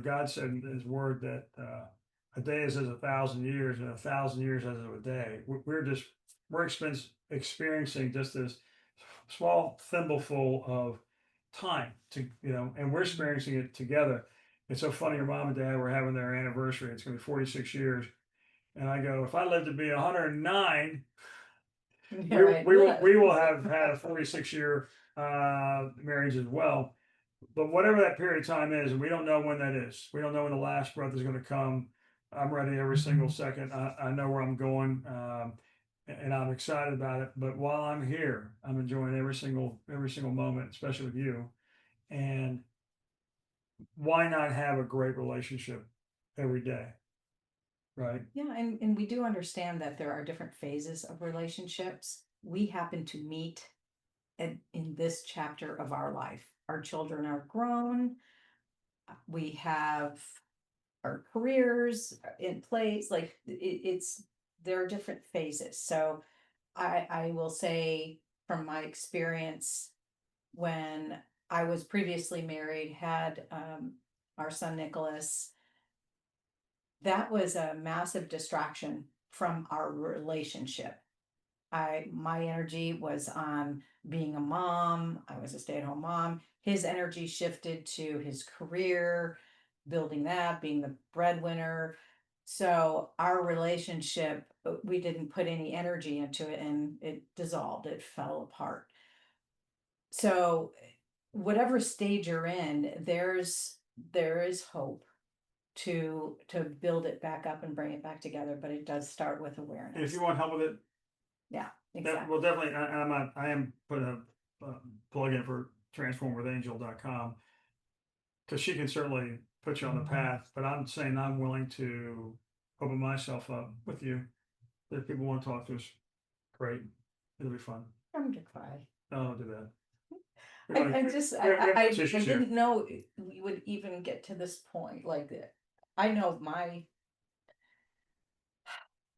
God said in His Word that a day is as 1,000 years, and 1,000 years as a day. We're experiencing just this small thimbleful of time and we're experiencing it together. It's so funny. Your mom and dad were having their anniversary. It's going to be 46 years. And I go, if I live to be 109, Yeah, right. we will have had a 46-year marriage as well. But whatever that period of time is, and we don't know when that is. We don't know when the last breath is going to come. I'm ready every single second. I know where I'm going, and I'm excited about it. But while I'm here, I'm enjoying every single moment, especially with you. And why not have a great relationship every day? Right. Yeah, and we do understand that there are different phases of relationships. We happen to meet in this chapter of our life. Our children are grown. We have our careers in place. Like it's there are different phases. So I will say from my experience, when I was previously married, had our son Nicholas, that was a massive distraction from our relationship. My energy was on being a mom. I was a stay-at-home mom. His energy shifted to his career, building that, being the breadwinner. So our relationship, we didn't put any energy into it, and it dissolved, it fell apart. So whatever stage you're in, there is hope to build it back up and bring it back together, but it does start with And if awareness. you want help with it, Yeah, exactly. well, definitely. I am putting a plug in for transformwithangel.com because she can certainly put you on the path. But I'm saying I'm willing to open myself up with you. If people want to talk to us, great. It'll be fun. I'm gonna cry. No, don't do that. I didn't know we would even get to this point like that. I know my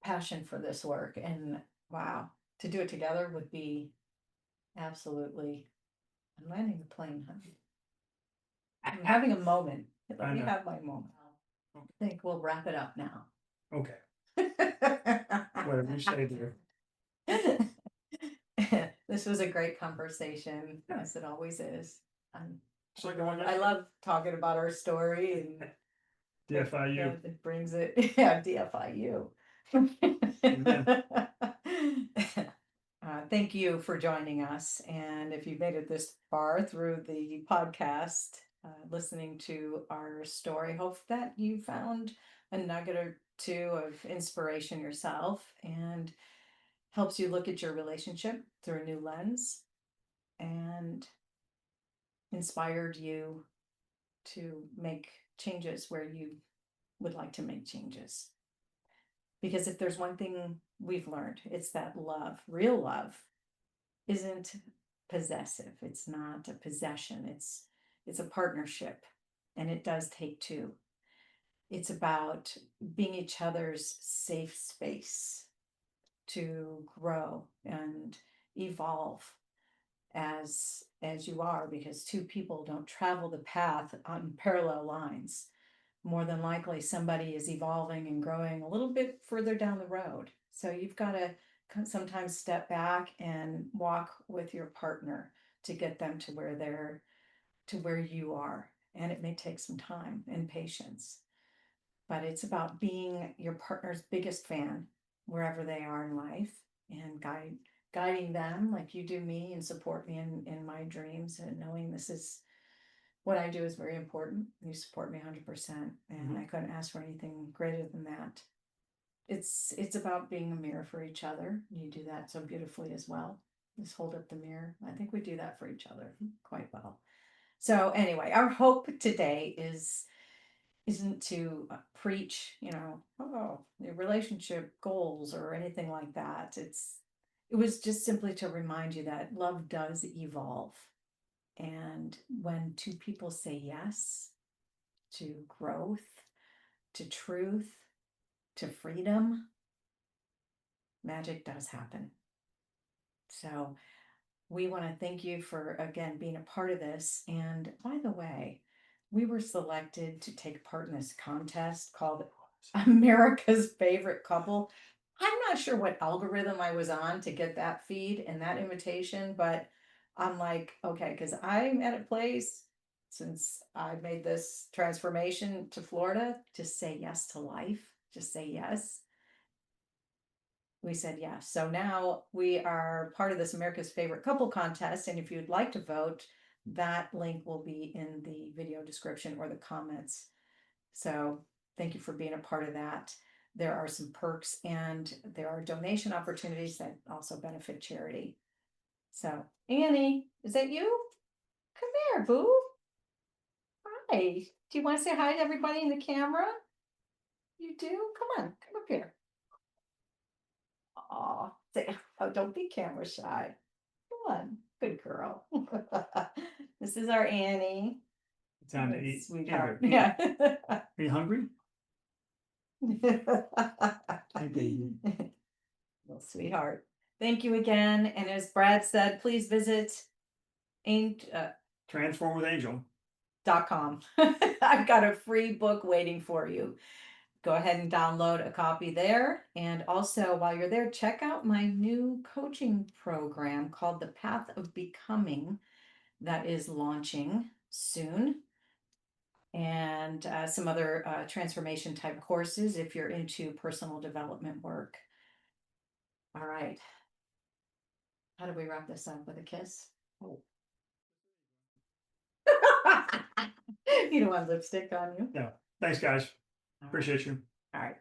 passion for this work, and wow, to do it together would be absolutely. I'm landing the plane, honey. I'm having a moment. Let me have my moment. I think we'll wrap it up now. Okay. Whatever you say, dear. This was a great conversation, as it always is. It's like the one I love talking about our story and DFIU. it brings it. Yeah, DFIU. Thank you for joining us. And if you've made it this far through the podcast, listening to our story, hope that you found a nugget or two of inspiration yourself and helps you look at your relationship through a new lens and inspired you to make changes where you would like to make changes. Because if there's one thing we've learned, it's that love, real love, isn't possessive. It's not a possession. It's a partnership, and it does take two. It's about being each other's safe space to grow and evolve as you are, because two people don't travel the path on parallel lines. More than likely somebody is evolving and growing a little bit further down the road. So you've got to sometimes step back and walk with your partner to get them to where you are. And it may take some time and patience, but it's about being your partner's biggest fan wherever they are in life and guiding them like you do me and support me in my dreams, and knowing this is what I do is very important. You support me 100%, and I couldn't ask for anything greater than that. It's about being a mirror for each other. You do that so beautifully as well. Just hold up the mirror. I think we do that for each other quite well. So anyway, our hope today isn't to preach, oh, your relationship goals or anything like that. It was just simply to remind you that love does evolve. And when two people say yes to growth, to truth, to freedom, magic does happen. So we want to thank you for, again, being a part of this. And by the way, we were selected to take part in this contest called America's Favorite Couple. I'm not sure what algorithm I was on to get that feed and that invitation, but I'm like, okay, because I'm at a place since I made this transformation to Florida to say yes to life, just say yes. We said yes. So now we are part of this America's Favorite Couple contest. And if you'd like to vote, that link will be in the video description or the comments. So thank you for being a part of that. There are some perks and there are donation opportunities that also benefit charity. So, Annie, is that you? Come here, boo. Hi. Do you want to say hi to everybody in the camera? You do? Come on, come up here. Aw, oh, don't be camera shy. Come on, good girl. This is our Annie. Time to eat. Sweetheart. Yeah. Yeah. Are you hungry? Hi, baby. Little sweetheart. Thank you again. And as Brad said, please visit Transform with Angel. .com. I've got a free book waiting for you. Go ahead and download a copy there. And also, while you're there, check out my new coaching program called The Path of Becoming that is launching soon. And some other transformation type courses if you're into personal development work. All right. How do we wrap this up? With a kiss? Oh. You don't want lipstick on you? No. Thanks, guys. Appreciate you. All right.